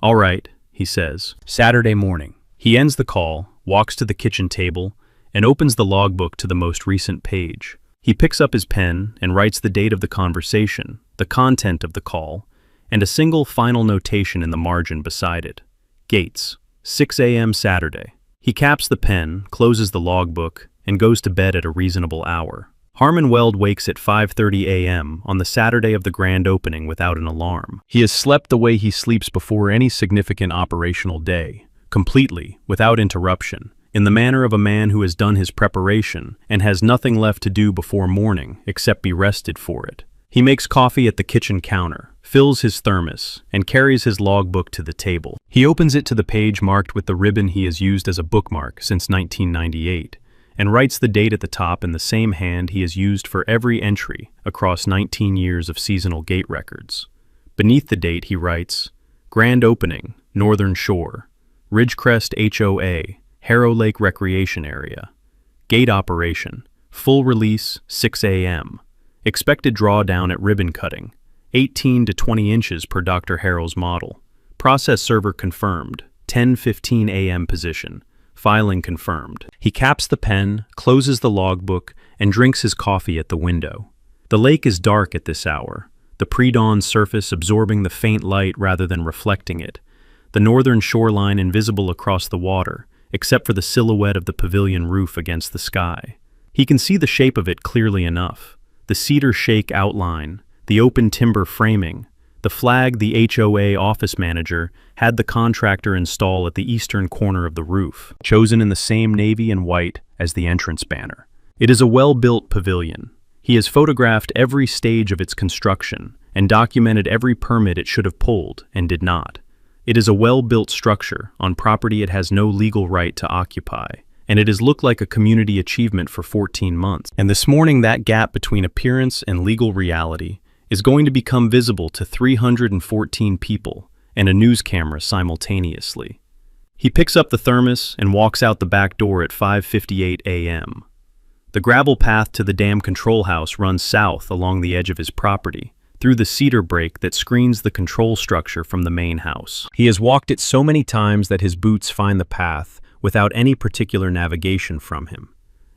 All right, he says. Saturday morning. He ends the call, walks to the kitchen table, and opens the logbook to the most recent page. He picks up his pen and writes the date of the conversation, the content of the call, and a single final notation in the margin beside it. Gates, 6 a.m. Saturday. He caps the pen, closes the logbook, and goes to bed at a reasonable hour. Harmon Weld wakes at 5:30 a.m. on the Saturday of the grand opening without an alarm. He has slept the way he sleeps before any significant operational day, completely, without interruption, in the manner of a man who has done his preparation and has nothing left to do before morning except be rested for it. He makes coffee at the kitchen counter, fills his thermos, and carries his logbook to the table. He opens it to the page marked with the ribbon he has used as a bookmark since 1998, and writes the date at the top in the same hand he has used for every entry across 19 years of seasonal gate records. Beneath the date he writes, Grand Opening, Northern Shore, Ridgecrest HOA, Harrow Lake Recreation Area. Gate Operation, Full Release, 6 a.m. Expected drawdown at ribbon cutting, 18 to 20 inches per Dr. Harrell's model. Process server confirmed, 10:15 a.m. position. Filing confirmed. He caps the pen, closes the logbook, and drinks his coffee at the window. The lake is dark at this hour, the pre-dawn surface absorbing the faint light rather than reflecting it, the northern shoreline invisible across the water, except for the silhouette of the pavilion roof against the sky. He can see the shape of it clearly enough. The cedar shake outline, the open timber framing, the flag the HOA office manager had the contractor install at the eastern corner of the roof, chosen in the same navy and white as the entrance banner. It is a well-built pavilion. He has photographed every stage of its construction and documented every permit it should have pulled and did not. It is a well-built structure on property it has no legal right to occupy, and it has looked like a community achievement for 14 months. And this morning that gap between appearance and legal reality is going to become visible to 314 people and a news camera simultaneously. He picks up the thermos and walks out the back door at 5:58 a.m. The gravel path to the dam control house runs south along the edge of his property, through the cedar break that screens the control structure from the main house. He has walked it so many times that his boots find the path without any particular navigation from him.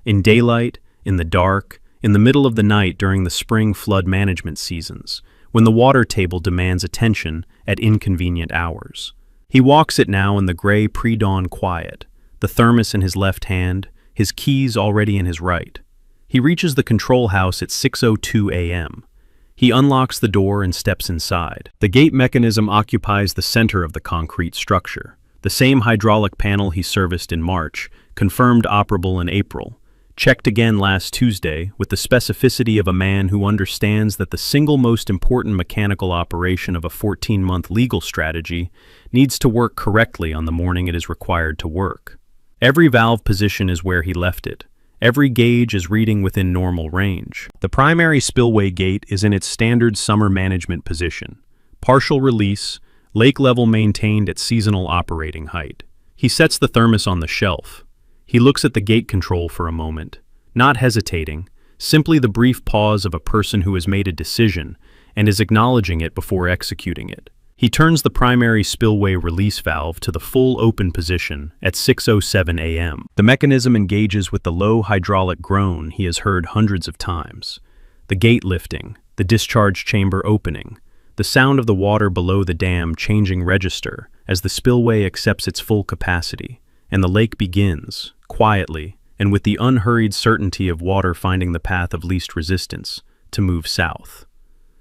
In daylight, in the dark, in the middle of the night during the spring flood management seasons, when the water table demands attention at inconvenient hours. He walks it now in the gray pre-dawn quiet, the thermos in his left hand, his keys already in his right. He reaches the control house at 6:02 a.m. He unlocks the door and steps inside. The gate mechanism occupies the center of the concrete structure. The same hydraulic panel he serviced in March, confirmed operable in April, checked again last Tuesday with the specificity of a man who understands that the single most important mechanical operation of a 14-month legal strategy needs to work correctly on the morning it is required to work. Every valve position is where he left it. Every gauge is reading within normal range. The primary spillway gate is in its standard summer management position. Partial release, lake level maintained at seasonal operating height. He sets the thermos on the shelf. He looks at the gate control for a moment, not hesitating, simply the brief pause of a person who has made a decision and is acknowledging it before executing it. He turns the primary spillway release valve to the full open position at 6:07 a.m. The mechanism engages with the low hydraulic groan he has heard hundreds of times. The gate lifting, the discharge chamber opening, the sound of the water below the dam changing register as the spillway accepts its full capacity, and the lake begins, quietly, and with the unhurried certainty of water finding the path of least resistance, to move south.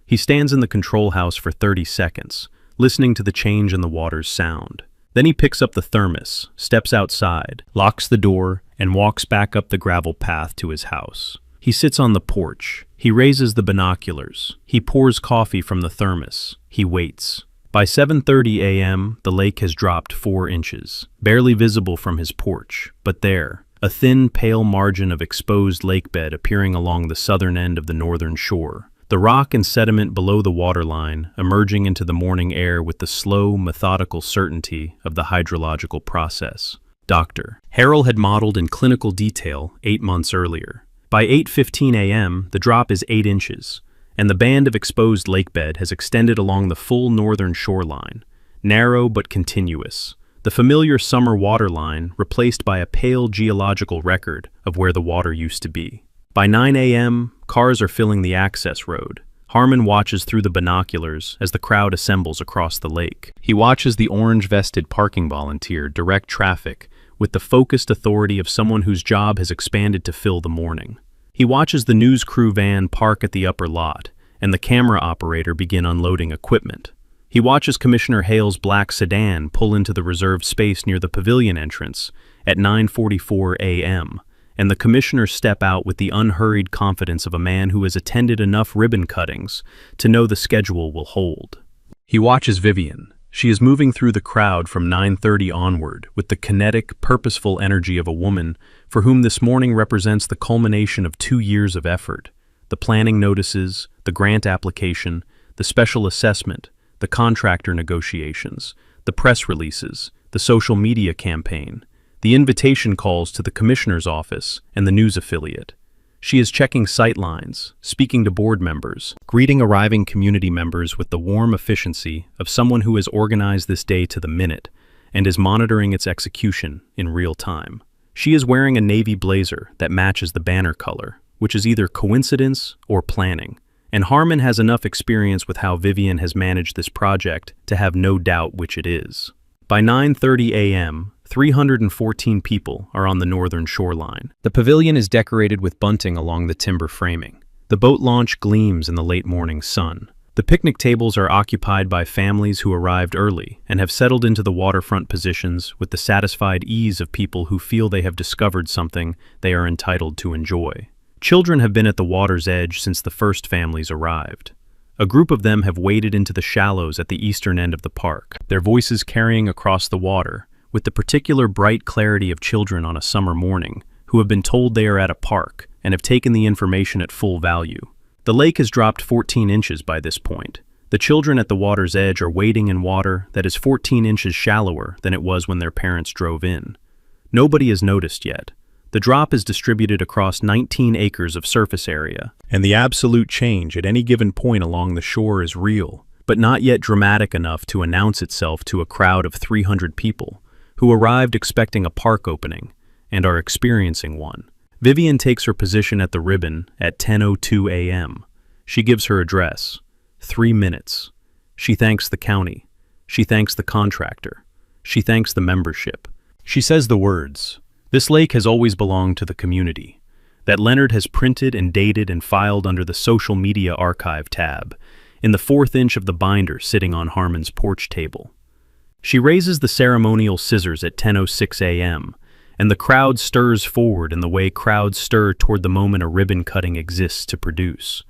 He stands in the control house for 30 seconds, listening to the change in the water's sound. Then he picks up the thermos, steps outside, locks the door, and walks back up the gravel path to his house. He sits on the porch. He raises the binoculars. He pours coffee from the thermos. He waits. By 7:30 a.m., the lake has dropped 4 inches, barely visible from his porch, but there, a thin, pale margin of exposed lake bed appearing along the southern end of the northern shore. The rock and sediment below the waterline emerging into the morning air with the slow, methodical certainty of the hydrological process. Dr. Harrell had modeled in clinical detail 8 months earlier. By 8:15 a.m., the drop is 8 inches, and the band of exposed lakebed has extended along the full northern shoreline, narrow but continuous, the familiar summer waterline replaced by a pale geological record of where the water used to be. By 9 a.m., cars are filling the access road. Harmon watches through the binoculars as the crowd assembles across the lake. He watches the orange-vested parking volunteer direct traffic with the focused authority of someone whose job has expanded to fill the morning. He watches the news crew van park at the upper lot and the camera operator begin unloading equipment. He watches Commissioner Hale's black sedan pull into the reserved space near the pavilion entrance at 9:44 a.m., and the commissioner step out with the unhurried confidence of a man who has attended enough ribbon cuttings to know the schedule will hold. He watches Vivian. She is moving through the crowd from 9:30 onward with the kinetic, purposeful energy of a woman for whom this morning represents the culmination of 2 years of effort. The planning notices, the grant application, the special assessment, the contractor negotiations, the press releases, the social media campaign, the invitation calls to the commissioner's office and the news affiliate. She is checking sightlines, speaking to board members, greeting arriving community members with the warm efficiency of someone who has organized this day to the minute and is monitoring its execution in real time. She is wearing a navy blazer that matches the banner color, which is either coincidence or planning, and Harmon has enough experience with how Vivian has managed this project to have no doubt which it is. By 9:30 a.m., 314 people are on the northern shoreline. The pavilion is decorated with bunting along the timber framing. The boat launch gleams in the late morning sun. The picnic tables are occupied by families who arrived early and have settled into the waterfront positions with the satisfied ease of people who feel they have discovered something they are entitled to enjoy. Children have been at the water's edge since the first families arrived. A group of them have waded into the shallows at the eastern end of the park, their voices carrying across the water, with the particular bright clarity of children on a summer morning who have been told they are at a park and have taken the information at full value. The lake has dropped 14 inches by this point. The children at the water's edge are wading in water that is 14 inches shallower than it was when their parents drove in. Nobody has noticed yet. The drop is distributed across 19 acres of surface area, and the absolute change at any given point along the shore is real, but not yet dramatic enough to announce itself to a crowd of 300 people who arrived expecting a park opening and are experiencing one. Vivian takes her position at the ribbon at 10:02 a.m. She gives her address. 3 minutes. She thanks the county. She thanks the contractor. She thanks the membership. She says the words, "This lake has always belonged to the community," that Leonard has printed and dated and filed under the social media archive tab, in the 4th inch of the binder sitting on Harmon's porch table. She raises the ceremonial scissors at 10:06 a.m., and the crowd stirs forward in the way crowds stir toward the moment a ribbon cutting exists to produce.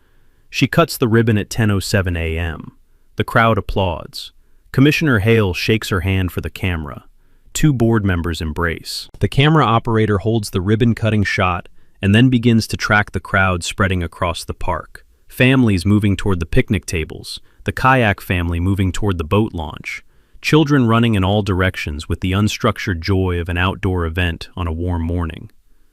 She cuts the ribbon at 10:07 a.m. The crowd applauds. Commissioner Hale shakes her hand for the camera. 2 board members embrace. The camera operator holds the ribbon-cutting shot and then begins to track the crowd spreading across the park. Families moving toward the picnic tables, the kayak family moving toward the boat launch, children running in all directions with the unstructured joy of an outdoor event on a warm morning.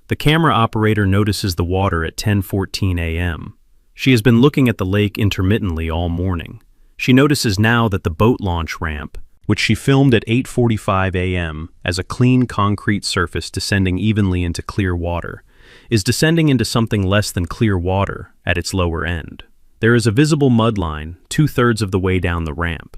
The camera operator notices the water at 10:14 a.m. She has been looking at the lake intermittently all morning. She notices now that the boat launch ramp, which she filmed at 8:45 a.m. as a clean concrete surface descending evenly into clear water, is descending into something less than clear water at its lower end. There is a visible mud line 2/3 of the way down the ramp,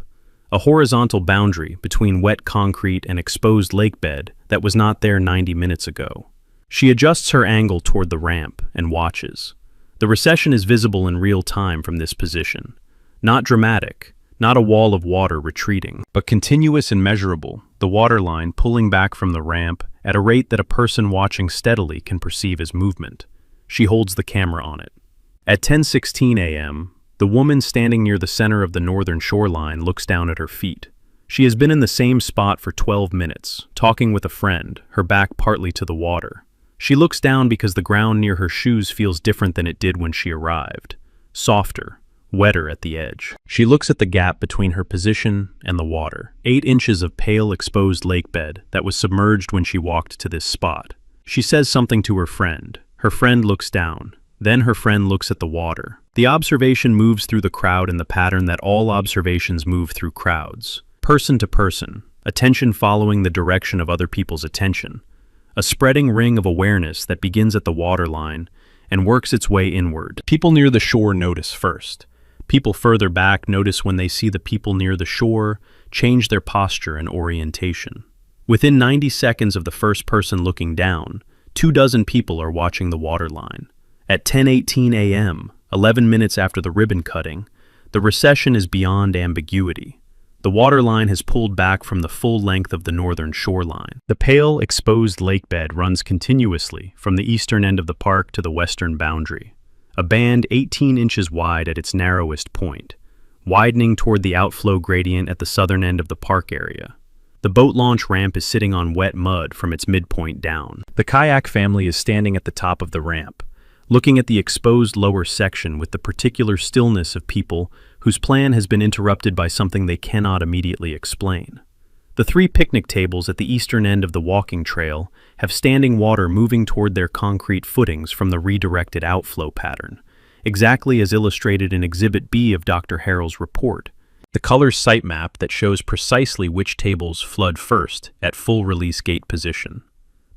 a horizontal boundary between wet concrete and exposed lake bed that was not there 90 minutes ago. She adjusts her angle toward the ramp and watches. The recession is visible in real time from this position. Not dramatic, not a wall of water retreating, but continuous and measurable, the water line pulling back from the ramp at a rate that a person watching steadily can perceive as movement. She holds the camera on it. At 10:16 a.m., the woman standing near the center of the northern shoreline looks down at her feet. She has been in the same spot for 12 minutes, talking with a friend, her back partly to the water. She looks down because the ground near her shoes feels different than it did when she arrived. Softer, wetter at the edge. She looks at the gap between her position and the water. 8 inches of pale exposed lake bed that was submerged when she walked to this spot. She says something to her friend. Her friend looks down. Then her friend looks at the water. The observation moves through the crowd in the pattern that all observations move through crowds. Person to person, attention following the direction of other people's attention. A spreading ring of awareness that begins at the waterline and works its way inward. People near the shore notice first. People further back notice when they see the people near the shore change their posture and orientation. Within 90 seconds of the first person looking down, 24 people are watching the waterline. At 10:18 a.m., 11 minutes after the ribbon cutting, the recession is beyond ambiguity. The waterline has pulled back from the full length of the northern shoreline. The pale, exposed lake bed runs continuously from the eastern end of the park to the western boundary, a band 18 inches wide at its narrowest point, widening toward the outflow gradient at the southern end of the park area. The boat launch ramp is sitting on wet mud from its midpoint down. The kayak family is standing at the top of the ramp, looking at the exposed lower section with the particular stillness of people whose plan has been interrupted by something they cannot immediately explain. The 3 picnic tables at the eastern end of the walking trail have standing water moving toward their concrete footings from the redirected outflow pattern, exactly as illustrated in Exhibit B of Dr. Harrell's report, the color site map that shows precisely which tables flood first at full release gate position.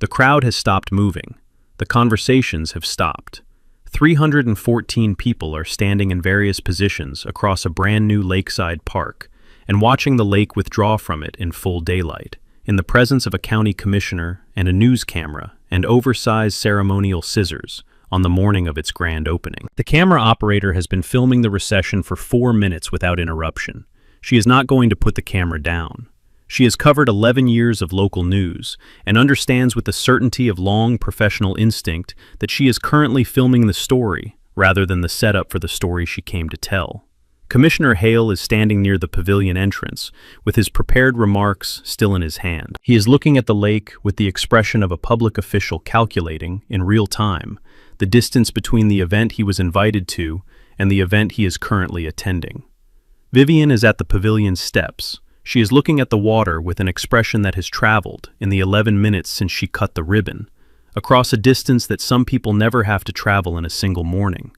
The crowd has stopped moving. The conversations have stopped. 314 people are standing in various positions across a brand new lakeside park and watching the lake withdraw from it in full daylight, in the presence of a county commissioner and a news camera and oversized ceremonial scissors on the morning of its grand opening. The camera operator has been filming the recession for 4 minutes without interruption. She is not going to put the camera down. She has covered 11 years of local news and understands with the certainty of long professional instinct that she is currently filming the story rather than the setup for the story she came to tell. Commissioner Hale is standing near the pavilion entrance with his prepared remarks still in his hand. He is looking at the lake with the expression of a public official calculating, in real time, the distance between the event he was invited to and the event he is currently attending. Vivian is at the pavilion's steps. She is looking at the water with an expression that has traveled, in the 11 minutes since she cut the ribbon, across a distance that some people never have to travel in a single morning.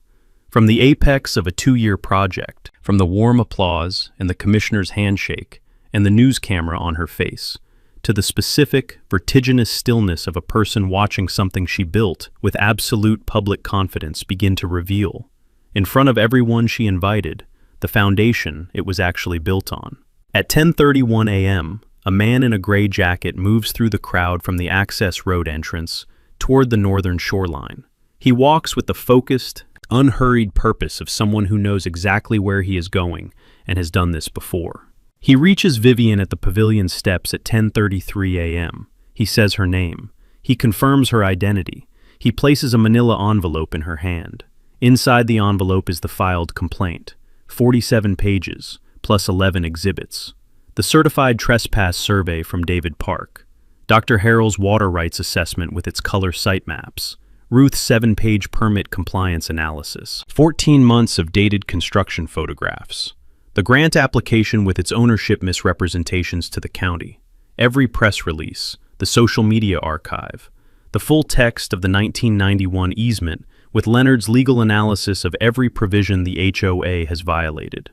From the apex of a 2-year project, from the warm applause and the commissioner's handshake and the news camera on her face, to the specific, vertiginous stillness of a person watching something she built with absolute public confidence begin to reveal, in front of everyone she invited, the foundation it was actually built on. At 10:31 a.m., a man in a gray jacket moves through the crowd from the access road entrance toward the northern shoreline. He walks with the focused, unhurried purpose of someone who knows exactly where he is going and has done this before. He reaches Vivian at the pavilion steps at 10:33 a.m. He says her name. He confirms her identity. He places a manila envelope in her hand. Inside the envelope is the filed complaint, 47 pages, plus 11 exhibits. The certified trespass survey from David Park, Dr. Harrell's water rights assessment with its color site maps, Ruth's 7-page permit compliance analysis, 14 months of dated construction photographs, the grant application with its ownership misrepresentations to the county, every press release, the social media archive, the full text of the 1991 easement with Leonard's legal analysis of every provision the HOA has violated.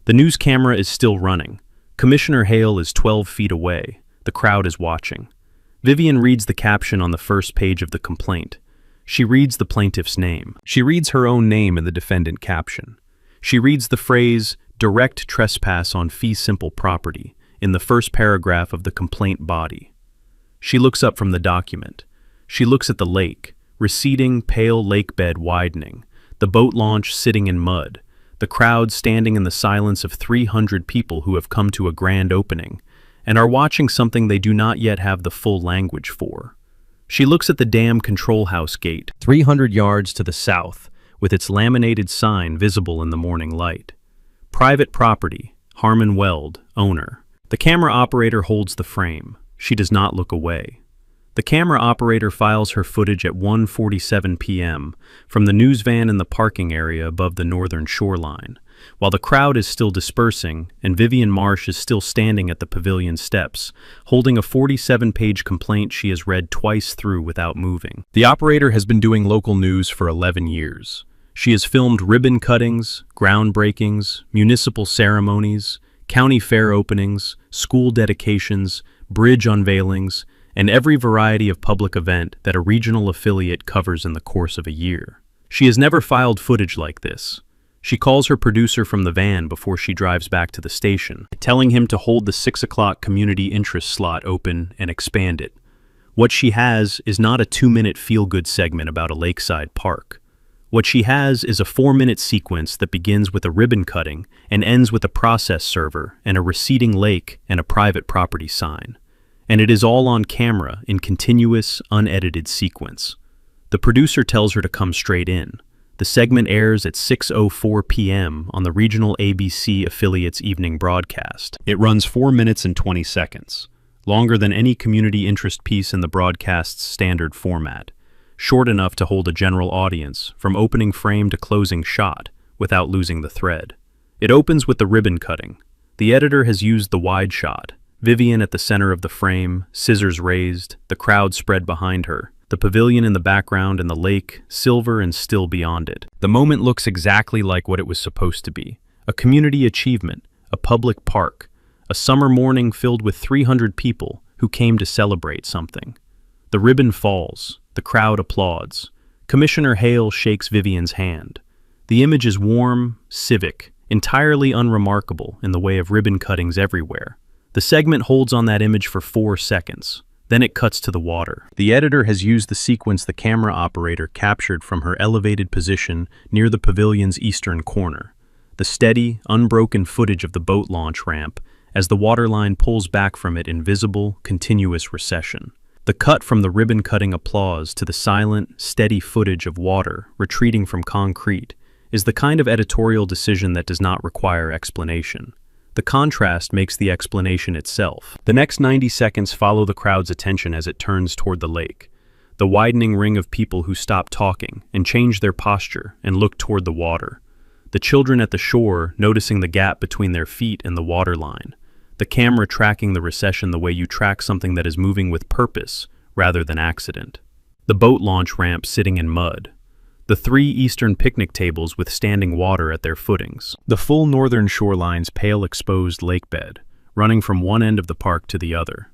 The news camera is still running. Commissioner Hale is 12 feet away. The crowd is watching. Vivian reads the caption on the first page of the complaint. She reads the plaintiff's name. She reads her own name in the defendant caption. She reads the phrase, direct trespass on fee simple property, in the first paragraph of the complaint body. She looks up from the document. She looks at the lake, receding, pale lake bed widening, the boat launch sitting in mud, the crowd standing in the silence of 300 people who have come to a grand opening and are watching something they do not yet have the full language for. She looks at the dam control house gate, 300 yards to the south, with its laminated sign visible in the morning light. Private property, Harmon Weld, owner. The camera operator holds the frame. She does not look away. The camera operator files her footage at 1:47 p.m. from the news van in the parking area above the northern shoreline, while the crowd is still dispersing and Vivian Marsh is still standing at the pavilion steps, holding a 47-page complaint she has read twice through without moving. The operator has been doing local news for 11 years. She has filmed ribbon cuttings, groundbreakings, municipal ceremonies, county fair openings, school dedications, bridge unveilings, and every variety of public event that a regional affiliate covers in the course of a year. She has never filed footage like this. She calls her producer from the van before she drives back to the station, telling him to hold the 6 o'clock community interest slot open and expand it. What she has is not a 2-minute feel-good segment about a lakeside park. What she has is a 4-minute sequence that begins with a ribbon cutting and ends with a process server and a receding lake and a private property sign. And it is all on camera in continuous, unedited sequence. The producer tells her to come straight in. The segment airs at 6:04 p.m. on the regional ABC affiliate's evening broadcast. It runs 4 minutes and 20 seconds, longer than any community interest piece in the broadcast's standard format, short enough to hold a general audience from opening frame to closing shot without losing the thread. It opens with the ribbon cutting. The editor has used the wide shot. Vivian at the center of the frame, scissors raised, the crowd spread behind her, the pavilion in the background and the lake, silver and still beyond it. The moment looks exactly like what it was supposed to be. A community achievement, a public park, a summer morning filled with 300 people who came to celebrate something. The ribbon falls, the crowd applauds. Commissioner Hale shakes Vivian's hand. The image is warm, civic, entirely unremarkable in the way of ribbon cuttings everywhere. The segment holds on that image for 4 seconds. Then it cuts to the water. The editor has used the sequence the camera operator captured from her elevated position near the pavilion's eastern corner. The steady, unbroken footage of the boat launch ramp as the waterline pulls back from it in visible, continuous recession. The cut from the ribbon-cutting applause to the silent, steady footage of water retreating from concrete is the kind of editorial decision that does not require explanation. The contrast makes the explanation itself. The next 90 seconds follow the crowd's attention as it turns toward the lake. The widening ring of people who stop talking and change their posture and look toward the water. the children at the shore noticing the gap between their feet and the waterline, the camera tracking the recession the way you track something that is moving with purpose rather than accident. The boat launch ramp sitting in mud, the 3 eastern picnic tables with standing water at their footings, the full northern shoreline's pale exposed lakebed, running from one end of the park to the other.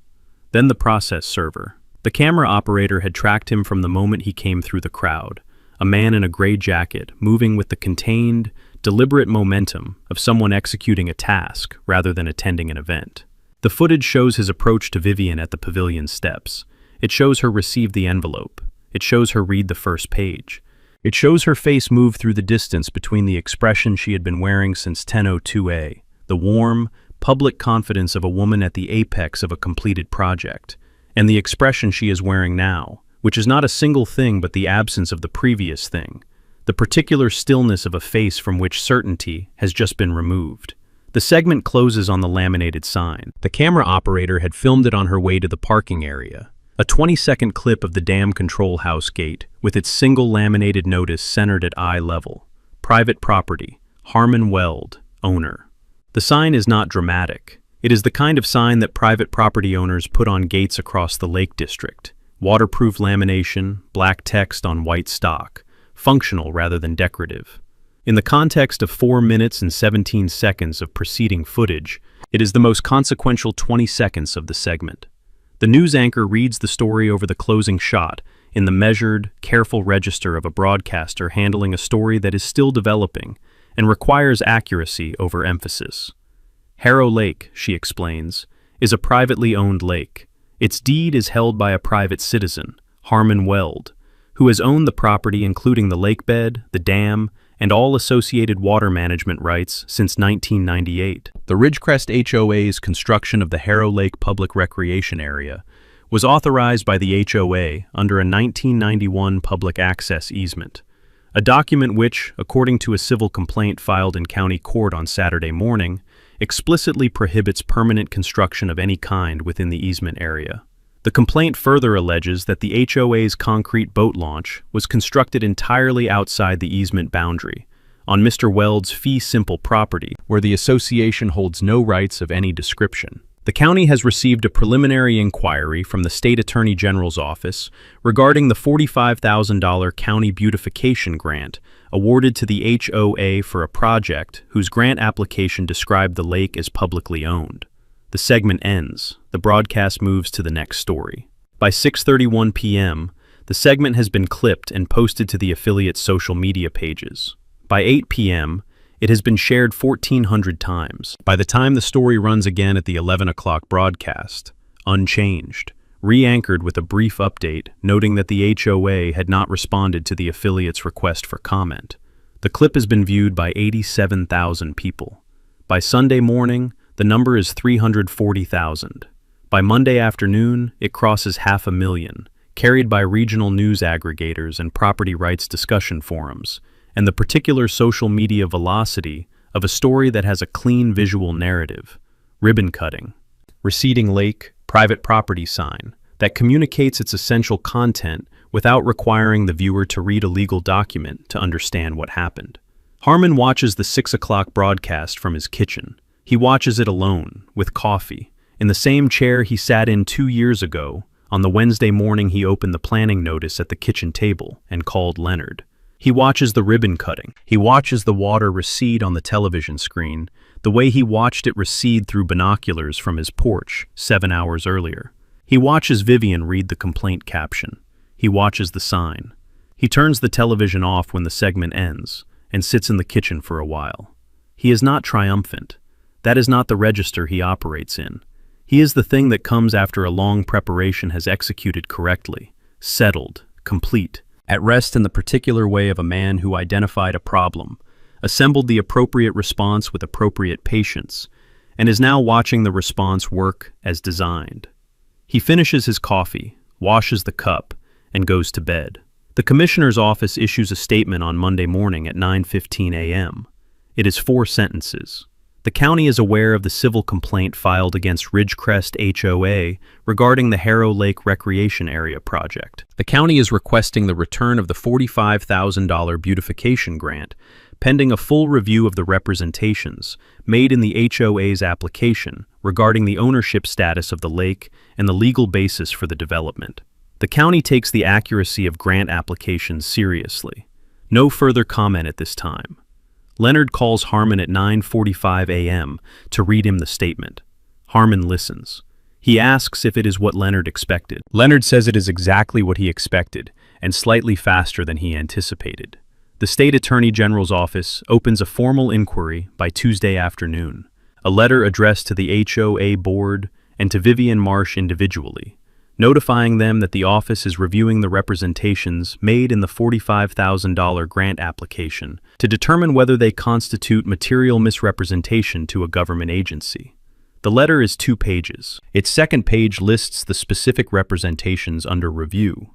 Then the process server. The camera operator had tracked him from the moment he came through the crowd, a man in a gray jacket, moving with the contained, deliberate momentum of someone executing a task rather than attending an event. The footage shows his approach to Vivian at the pavilion steps. It shows her receive the envelope. It shows her read the first page. It shows her face move through the distance between the expression she had been wearing since 10:02 the warm, public confidence of a woman at the apex of a completed project, and the expression she is wearing now, which is not a single thing but the absence of the previous thing, the particular stillness of a face from which certainty has just been removed. The segment closes on the laminated sign. The camera operator had filmed it on her way to the parking area. A 20-second clip of the dam control house gate with its single laminated notice centered at eye level. Private property, Harmon Weld, owner. The sign is not dramatic. It is the kind of sign that private property owners put on gates across the Lake District. Waterproof lamination, black text on white stock, functional rather than decorative. In the context of 4 minutes and 17 seconds of preceding footage, it is the most consequential 20 seconds of the segment. The news anchor reads the story over the closing shot in the measured, careful register of a broadcaster handling a story that is still developing and requires accuracy over emphasis. Harrow Lake, she explains, is a privately owned lake. Its deed is held by a private citizen, Harmon Weld, who has owned the property including the lakebed, the dam, and all associated water management rights since 1998. The Ridgecrest HOA's construction of the Harrow Lake Public Recreation Area was authorized by the HOA under a 1991 public access easement, a document which, according to a civil complaint filed in county court on Saturday morning, explicitly prohibits permanent construction of any kind within the easement area. The complaint further alleges that the HOA's concrete boat launch was constructed entirely outside the easement boundary, on Mr. Weld's fee simple property, where the association holds no rights of any description. The county has received a preliminary inquiry from the State Attorney General's office regarding the $45,000 county beautification grant awarded to the HOA for a project whose grant application described the lake as publicly owned. The segment ends. The broadcast moves to the next story. By 6:31 p.m., the segment has been clipped and posted to the affiliate's social media pages. By 8 p.m., it has been shared 1,400 times. By the time the story runs again at the 11 o'clock broadcast, unchanged, re-anchored with a brief update noting that the HOA had not responded to the affiliate's request for comment. The clip has been viewed by 87,000 people. By Sunday morning, the number is 340,000. By Monday afternoon, it crosses 500,000, carried by regional news aggregators and property rights discussion forums, and the particular social media velocity of a story that has a clean visual narrative, ribbon cutting, receding lake, private property sign, that communicates its essential content without requiring the viewer to read a legal document to understand what happened. Harmon watches the 6 o'clock broadcast from his kitchen. He watches it alone, with coffee, in the same chair he sat in 2 years ago, on the Wednesday morning he opened the planning notice at the kitchen table and called Leonard. He watches the ribbon cutting. He watches the water recede on the television screen, the way he watched it recede through binoculars from his porch 7 hours earlier. He watches Vivian read the complaint caption. He watches the sign. He turns the television off when the segment ends and sits in the kitchen for a while. He is not triumphant. That is not the register he operates in. He is the thing that comes after a long preparation has executed correctly, settled, complete, at rest in the particular way of a man who identified a problem, assembled the appropriate response with appropriate patience, and is now watching the response work as designed. He finishes his coffee, washes the cup, and goes to bed. The commissioner's office issues a statement on Monday morning at 9:15 a.m. It is 4 sentences. The county is aware of the civil complaint filed against Ridgecrest HOA regarding the Harrow Lake Recreation Area project. The county is requesting the return of the $45,000 beautification grant pending a full review of the representations made in the HOA's application regarding the ownership status of the lake and the legal basis for the development. The county takes the accuracy of grant applications seriously. No further comment at this time. Leonard calls Harmon at 9:45 a.m. to read him the statement. Harmon listens. He asks if it is what Leonard expected. Leonard says it is exactly what he expected, and slightly faster than he anticipated. The State Attorney General's office opens a formal inquiry by Tuesday afternoon, a letter addressed to the HOA board and to Vivian Marsh individually, notifying them that the office is reviewing the representations made in the $45,000 grant application to determine whether they constitute material misrepresentation to a government agency. The letter is 2 pages. Its second page lists the specific representations under review: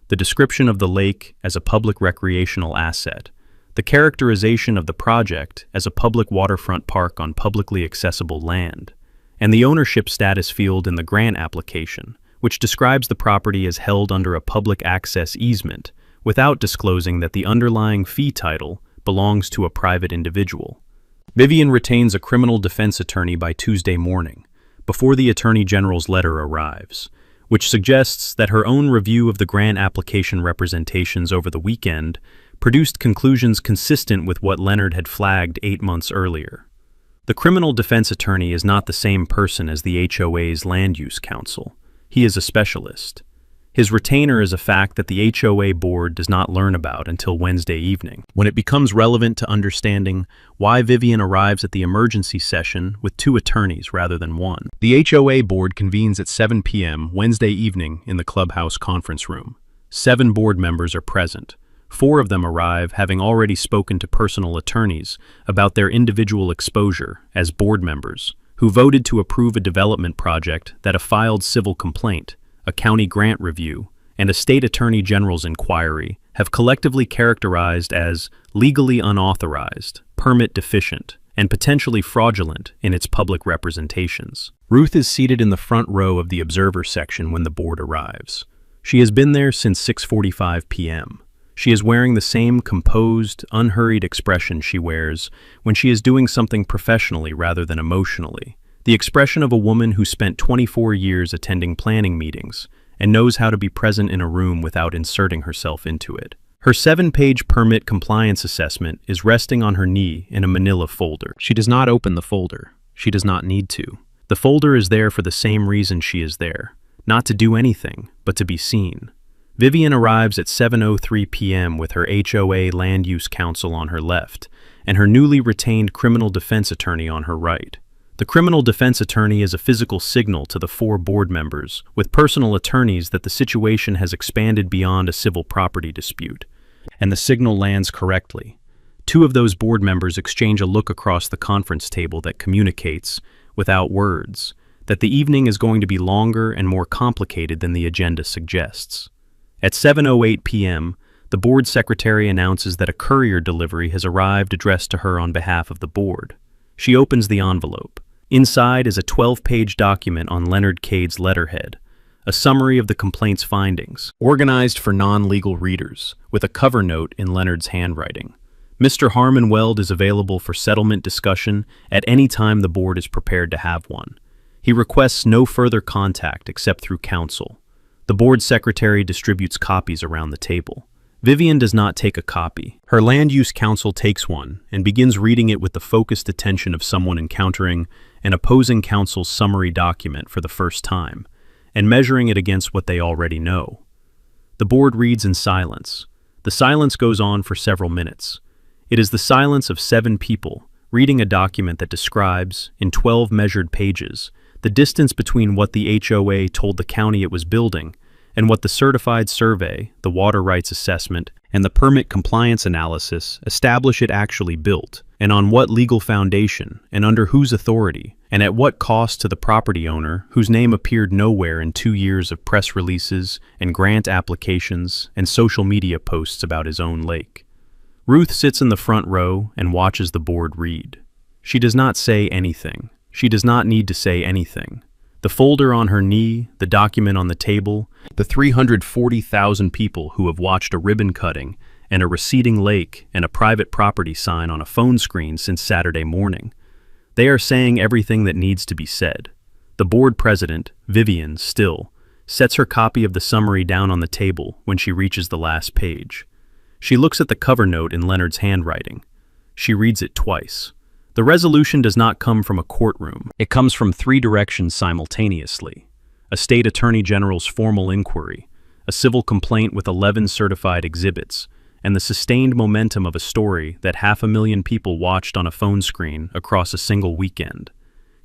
the description of the lake as a public recreational asset, the characterization of the project as a public waterfront park on publicly accessible land, and the ownership status field in the grant application, which describes the property as held under a public access easement without disclosing that the underlying fee title belongs to a private individual. Vivian retains a criminal defense attorney by Tuesday morning, before the Attorney General's letter arrives, which suggests that her own review of the grant application representations over the weekend produced conclusions consistent with what Leonard had flagged 8 months earlier. The criminal defense attorney is not the same person as the HOA's land use counsel. He is a specialist. His retainer is a fact that the HOA board does not learn about until Wednesday evening, when it becomes relevant to understanding why Vivian arrives at the emergency session with 2 attorneys rather than 1. The HOA board convenes at 7 p.m. Wednesday evening in the clubhouse conference room. 7 board members are present. 4 of them arrive having already spoken to personal attorneys about their individual exposure as board members, who voted to approve a development project that a filed civil complaint, a county grant review, and a state attorney general's inquiry have collectively characterized as legally unauthorized, permit deficient, and potentially fraudulent in its public representations. Ruth is seated in the front row of the observer section when the board arrives. She has been there since 6:45 p.m. She is wearing the same composed, unhurried expression she wears when she is doing something professionally rather than emotionally. The expression of a woman who spent 24 years attending planning meetings and knows how to be present in a room without inserting herself into it. Her 7-page permit compliance assessment is resting on her knee in a manila folder. She does not open the folder. She does not need to. The folder is there for the same reason she is there, not to do anything, but to be seen. Vivian arrives at 7:03 p.m. with her HOA land use counsel on her left and her newly retained criminal defense attorney on her right. The criminal defense attorney is a physical signal to the 4 board members with personal attorneys that the situation has expanded beyond a civil property dispute, and the signal lands correctly. 2 of those board members exchange a look across the conference table that communicates, without words, that the evening is going to be longer and more complicated than the agenda suggests. At 7:08 p.m., the board secretary announces that a courier delivery has arrived addressed to her on behalf of the board. She opens the envelope. Inside is a 12-page document on Leonard Cade's letterhead, a summary of the complaint's findings, organized for non-legal readers, with a cover note in Leonard's handwriting. Mr. Harmon Weld is available for settlement discussion at any time the board is prepared to have one. He requests no further contact except through counsel. The board secretary distributes copies around the table. Vivian does not take a copy. Her land use counsel takes one and begins reading it with the focused attention of someone encountering an opposing counsel's summary document for the first time and measuring it against what they already know. The board reads in silence. The silence goes on for several minutes. It is the silence of 7 people reading a document that describes, in 12 measured pages, the distance between what the HOA told the county it was building and what the certified survey, the water rights assessment, and the permit compliance analysis establish it actually built, and on what legal foundation, and under whose authority, and at what cost to the property owner whose name appeared nowhere in 2 years of press releases and grant applications and social media posts about his own lake. Ruth sits in the front row and watches the board read. She does not say anything. She does not need to say anything. The folder on her knee, the document on the table, the 340,000 people who have watched a ribbon cutting and a receding lake and a private property sign on a phone screen since Saturday morning. They are saying everything that needs to be said. The board president, Vivian, still, sets her copy of the summary down on the table when she reaches the last page. She looks at the cover note in Leonard's handwriting. She reads it twice. The resolution does not come from a courtroom. It comes from three directions simultaneously: a state attorney general's formal inquiry, a civil complaint with 11 certified exhibits, and the sustained momentum of a story that 500,000 people watched on a phone screen across a single weekend.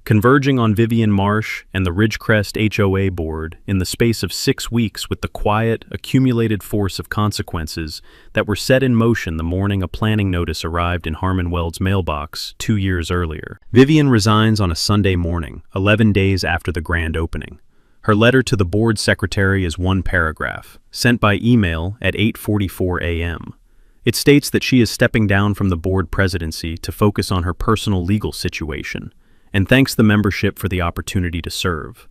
Converging on Vivian Marsh and the Ridgecrest HOA board in the space of 6 weeks with the quiet, accumulated force of consequences that were set in motion the morning a planning notice arrived in Harmon Weld's mailbox 2 years earlier. Vivian resigns on a Sunday morning, 11 days after the grand opening. Her letter to the board secretary is one paragraph, sent by email at 8:44 a.m. It states that she is stepping down from the board presidency to focus on her personal legal situation, and thanks the membership for the opportunity to serve.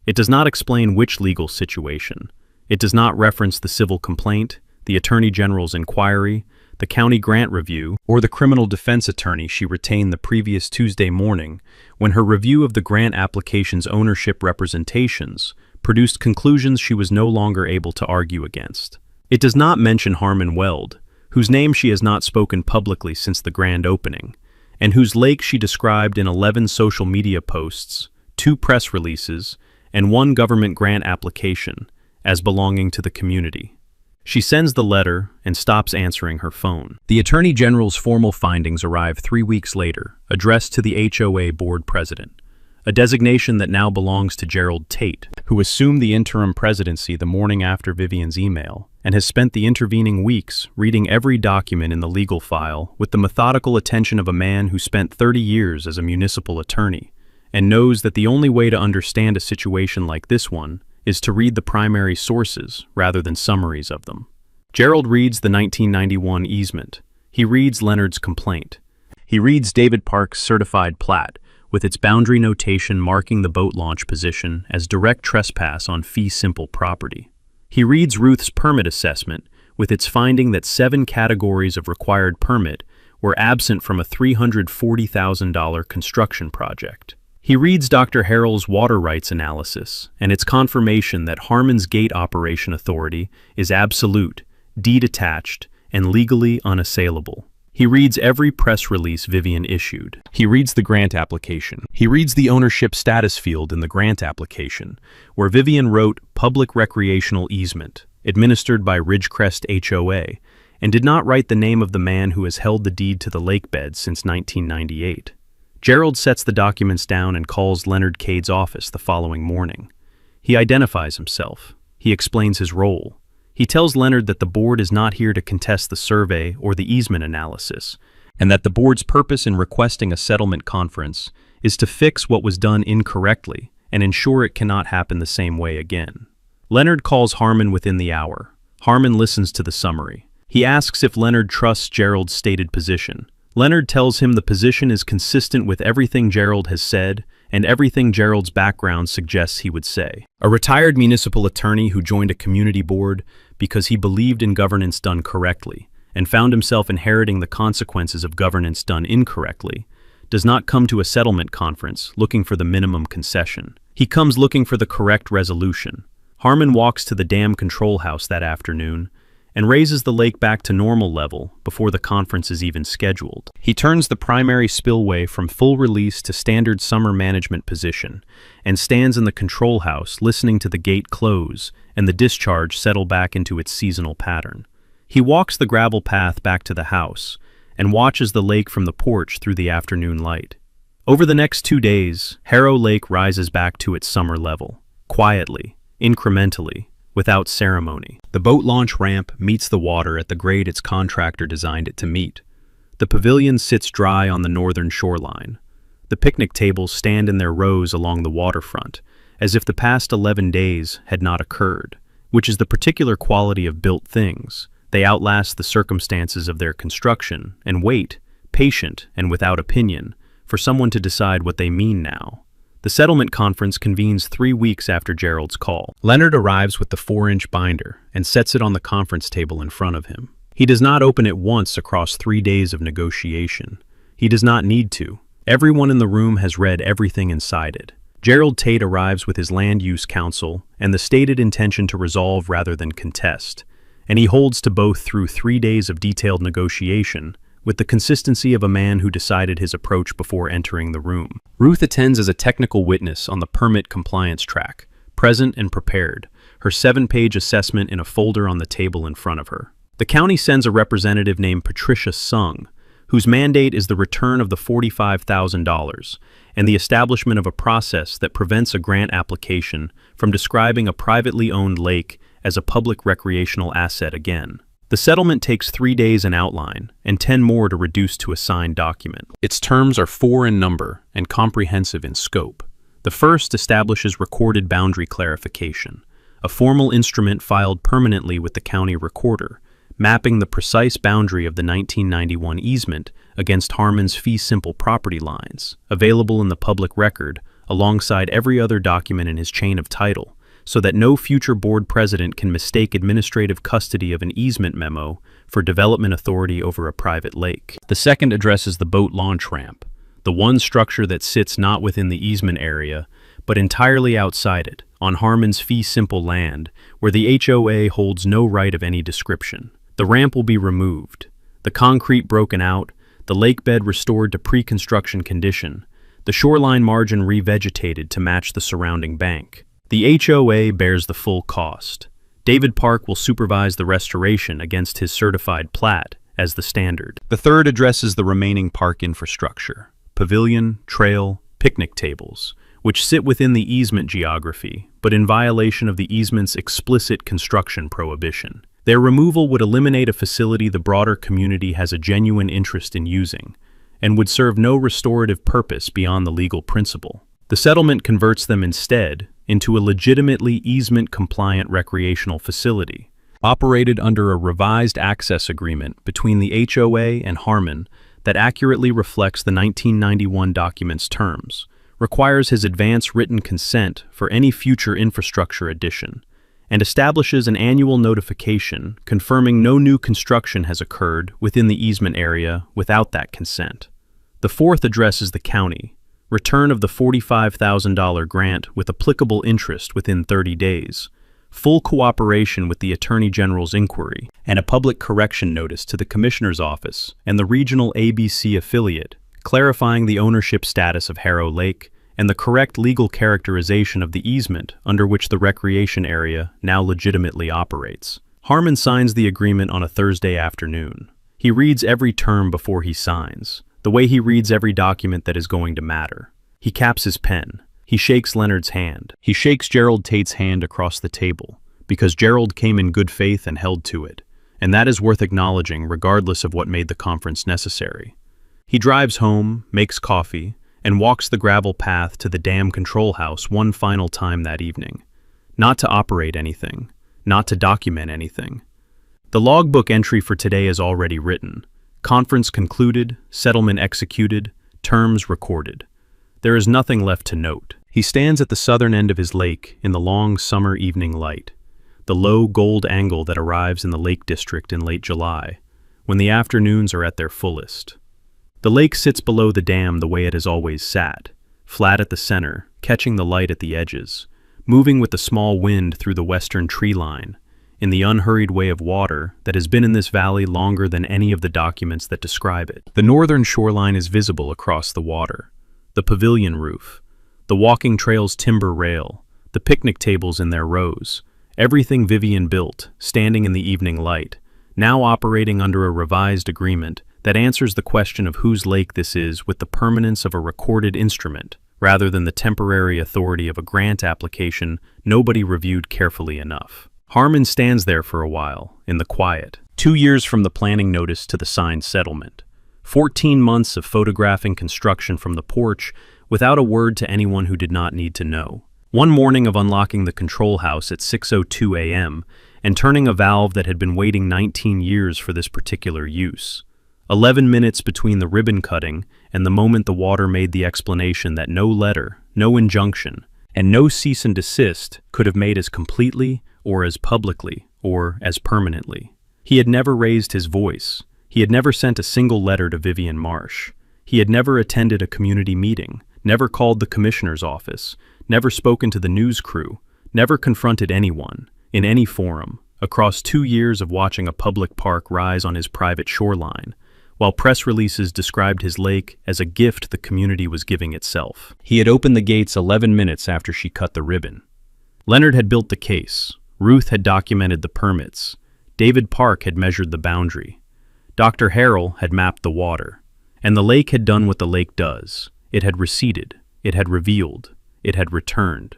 It does not explain which legal situation. It does not reference the civil complaint, the Attorney General's inquiry, the county grant review, or the criminal defense attorney she retained the previous Tuesday morning when her review of the grant application's ownership representations produced conclusions she was no longer able to argue against. It does not mention Harmon Weld, whose name she has not spoken publicly since the grand opening, and whose lake she described in 11 social media posts, 2 press releases, and 1 government grant application as belonging to the community. She sends the letter and stops answering her phone. The Attorney General's formal findings arrive 3 weeks later, addressed to the HOA board president, a designation that now belongs to Gerald Tate, who assumed the interim presidency the morning after Vivian's email, and has spent the intervening weeks reading every document in the legal file with the methodical attention of a man who spent 30 years as a municipal attorney, and knows that the only way to understand a situation like this one is to read the primary sources rather than summaries of them. Gerald reads the 1991 easement. He reads Leonard's complaint. He reads David Park's certified plat, with its boundary notation marking the boat launch position as direct trespass on fee simple property. He reads Ruth's permit assessment, with its finding that 7 categories of required permit were absent from a $340,000 construction project. He reads Dr. Harrell's water rights analysis and its confirmation that Harmon's Gate Operation Authority is absolute, deed-attached, and legally unassailable. He reads every press release Vivian issued. He reads the grant application. He reads the ownership status field in the grant application, where Vivian wrote Public Recreational Easement, administered by Ridgecrest HOA, and did not write the name of the man who has held the deed to the lake bed since 1998. Gerald sets the documents down and calls Leonard Cade's office the following morning. He identifies himself. He explains his role. He tells Leonard that the board is not here to contest the survey or the easement analysis, and that the board's purpose in requesting a settlement conference is to fix what was done incorrectly and ensure it cannot happen the same way again. Leonard calls Harmon within the hour. Harmon listens to the summary. He asks if Leonard trusts Gerald's stated position. Leonard tells him the position is consistent with everything Gerald has said and everything Gerald's background suggests he would say. A retired municipal attorney who joined a community board because he believed in governance done correctly and found himself inheriting the consequences of governance done incorrectly, does not come to a settlement conference looking for the minimum concession. He comes looking for the correct resolution. Harmon walks to the dam control house that afternoon and raises the lake back to normal level before the conference is even scheduled. He turns the primary spillway from full release to standard summer management position and stands in the control house listening to the gate close and the discharge settle back into its seasonal pattern. He walks the gravel path back to the house and watches the lake from the porch through the afternoon light. Over the next 2 days, Harrow Lake rises back to its summer level, quietly, incrementally, without ceremony. The boat launch ramp meets the water at the grade its contractor designed it to meet. The pavilion sits dry on the northern shoreline. The picnic tables stand in their rows along the waterfront, as if the past 11 days had not occurred, which is the particular quality of built things. They outlast the circumstances of their construction and wait, patient and without opinion, for someone to decide what they mean now. The settlement conference convenes 3 weeks after Gerald's call. Leonard arrives with the 4-inch binder and sets it on the conference table in front of him. He does not open it once across 3 days of negotiation. He does not need to. Everyone in the room has read everything inside it. Gerald Tate arrives with his land use counsel and the stated intention to resolve rather than contest, and he holds to both through 3 days of detailed negotiation, with the consistency of a man who decided his approach before entering the room. Ruth attends as a technical witness on the permit compliance track, present and prepared, her 7-page assessment in a folder on the table in front of her. The county sends a representative named Patricia Sung, whose mandate is the return of the $45,000 and the establishment of a process that prevents a grant application from describing a privately owned lake as a public recreational asset again. The settlement takes 3 days in outline and 10 more to reduce to a signed document. Its terms are 4 in number and comprehensive in scope. The first establishes recorded boundary clarification, a formal instrument filed permanently with the county recorder, mapping the precise boundary of the 1991 easement against Harmon's fee simple property lines, available in the public record alongside every other document in his chain of title, so that no future board president can mistake administrative custody of an easement memo for development authority over a private lake. The second addresses the boat launch ramp, the one structure that sits not within the easement area, but entirely outside it, on Harmon's fee simple land, where the HOA holds no right of any description. The ramp will be removed, the concrete broken out, the lake bed restored to pre-construction condition, the shoreline margin revegetated to match the surrounding bank. The HOA bears the full cost. David Park will supervise the restoration against his certified plat as the standard. The third addresses the remaining park infrastructure, pavilion, trail, picnic tables, which sit within the easement geography, but in violation of the easement's explicit construction prohibition. Their removal would eliminate a facility the broader community has a genuine interest in using, and would serve no restorative purpose beyond the legal principle. The settlement converts them instead into a legitimately easement-compliant recreational facility, operated under a revised access agreement between the HOA and Harmon that accurately reflects the 1991 document's terms, requires his advance written consent for any future infrastructure addition, and establishes an annual notification confirming no new construction has occurred within the easement area without that consent. The fourth addresses the county, return of the $45,000 grant with applicable interest within 30 days, full cooperation with the Attorney General's inquiry, and a public correction notice to the Commissioner's Office and the regional ABC affiliate, clarifying the ownership status of Harrow Lake and the correct legal characterization of the easement under which the recreation area now legitimately operates. Harmon signs the agreement on a Thursday afternoon. He reads every term before he signs, the way he reads every document that is going to matter. He caps his pen. He shakes Leonard's hand. He shakes Gerald Tate's hand across the table, because Gerald came in good faith and held to it, and that is worth acknowledging regardless of what made the conference necessary. He drives home, makes coffee, and walks the gravel path to the dam control house one final time that evening. Not to operate anything, not to document anything. The logbook entry for today is already written. Conference concluded, settlement executed, terms recorded. There is nothing left to note. He stands at the southern end of his lake in the long summer evening light, the low gold angle that arrives in the Lake District in late July, when the afternoons are at their fullest. The lake sits below the dam the way it has always sat, flat at the center, catching the light at the edges, moving with the small wind through the western tree line, in the unhurried way of water that has been in this valley longer than any of the documents that describe it. The northern shoreline is visible across the water, the pavilion roof, the walking trail's timber rail, the picnic tables in their rows, everything Vivian built, standing in the evening light, now operating under a revised agreement that answers the question of whose lake this is with the permanence of a recorded instrument, rather than the temporary authority of a grant application nobody reviewed carefully enough. Harmon stands there for a while, in the quiet, 2 years from the planning notice to the signed settlement, 14 months of photographing construction from the porch without a word to anyone who did not need to know. One morning of unlocking the control house at 6:02 a.m. and turning a valve that had been waiting 19 years for this particular use. 11 minutes between the ribbon cutting and the moment the water made the explanation that no letter, no injunction, and no cease and desist could have made as completely, or as publicly, or as permanently. He had never raised his voice. He had never sent a single letter to Vivian Marsh. He had never attended a community meeting, never called the commissioner's office, never spoken to the news crew, never confronted anyone, in any forum, across 2 years of watching a public park rise on his private shoreline, while press releases described his lake as a gift the community was giving itself. He had opened the gates 11 minutes after she cut the ribbon. Leonard had built the case. Ruth had documented the permits. David Park had measured the boundary. Dr. Harrell had mapped the water. And the lake had done what the lake does. It had receded. It had revealed. It had returned.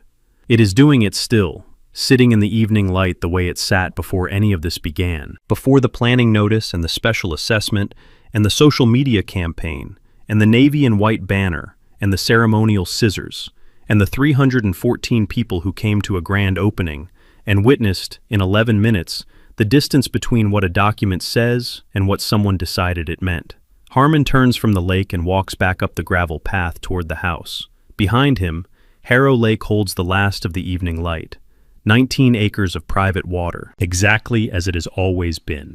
It is doing it still, sitting in the evening light the way it sat before any of this began, before the planning notice and the special assessment and the social media campaign and the navy and white banner and the ceremonial scissors and the 314 people who came to a grand opening and witnessed, in 11 minutes, the distance between what a document says and what someone decided it meant. Harmon turns from the lake and walks back up the gravel path toward the house. Behind him, Harrow Lake holds the last of the evening light. 19 acres of private water, exactly as it has always been.